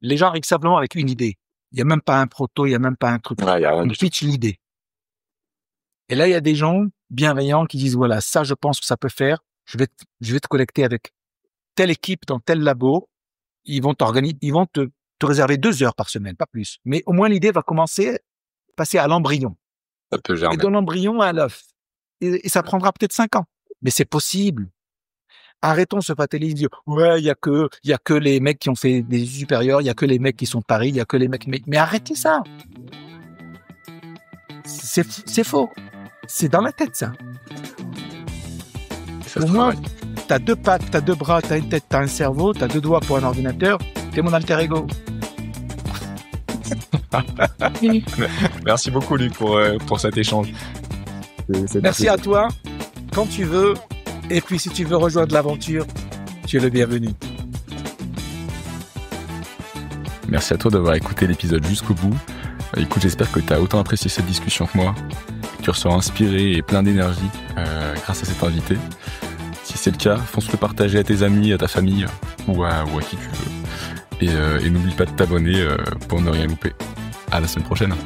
les gens arrivent simplement avec une idée. Il n'y a même pas un proto, il n'y a même pas un truc. Ouais, on pitch l'idée. Et là, il y a des gens bienveillants qui disent, voilà, ça, je pense que ça peut faire. Je vais te collecter avec telle équipe dans tel labo. Ils vont te réserver 2 heures par semaine, pas plus. Mais au moins, l'idée va passer à l'embryon. Ça peut germer. Et de l'embryon à l'œuf. Et ça prendra peut-être 5 ans. Mais c'est possible. Arrêtons ce fatalisme. Dire, ouais, il y a que les mecs qui ont fait des études supérieures, il y a que les mecs qui sont de Paris, il y a que les mecs, mais arrêtez ça. C'est faux. C'est dans la tête, ça. Pour moi, t'as 2 pattes, t'as 2 bras, t'as une tête, t'as un cerveau, t'as 2 doigts pour un ordinateur, t'es mon alter ego. Merci beaucoup, Luc, pour cet échange. Merci à toi. Quand tu veux. Et puis, si tu veux rejoindre l'aventure, tu es le bienvenu. Merci à toi d'avoir écouté l'épisode jusqu'au bout. Écoute, j'espère que tu as autant apprécié cette discussion que moi, que tu ressors inspiré et plein d'énergie grâce à cet invité. Si c'est le cas, fonce le partager à tes amis, à ta famille ou à qui tu veux. Et n'oublie pas de t'abonner pour ne rien louper. À la semaine prochaine.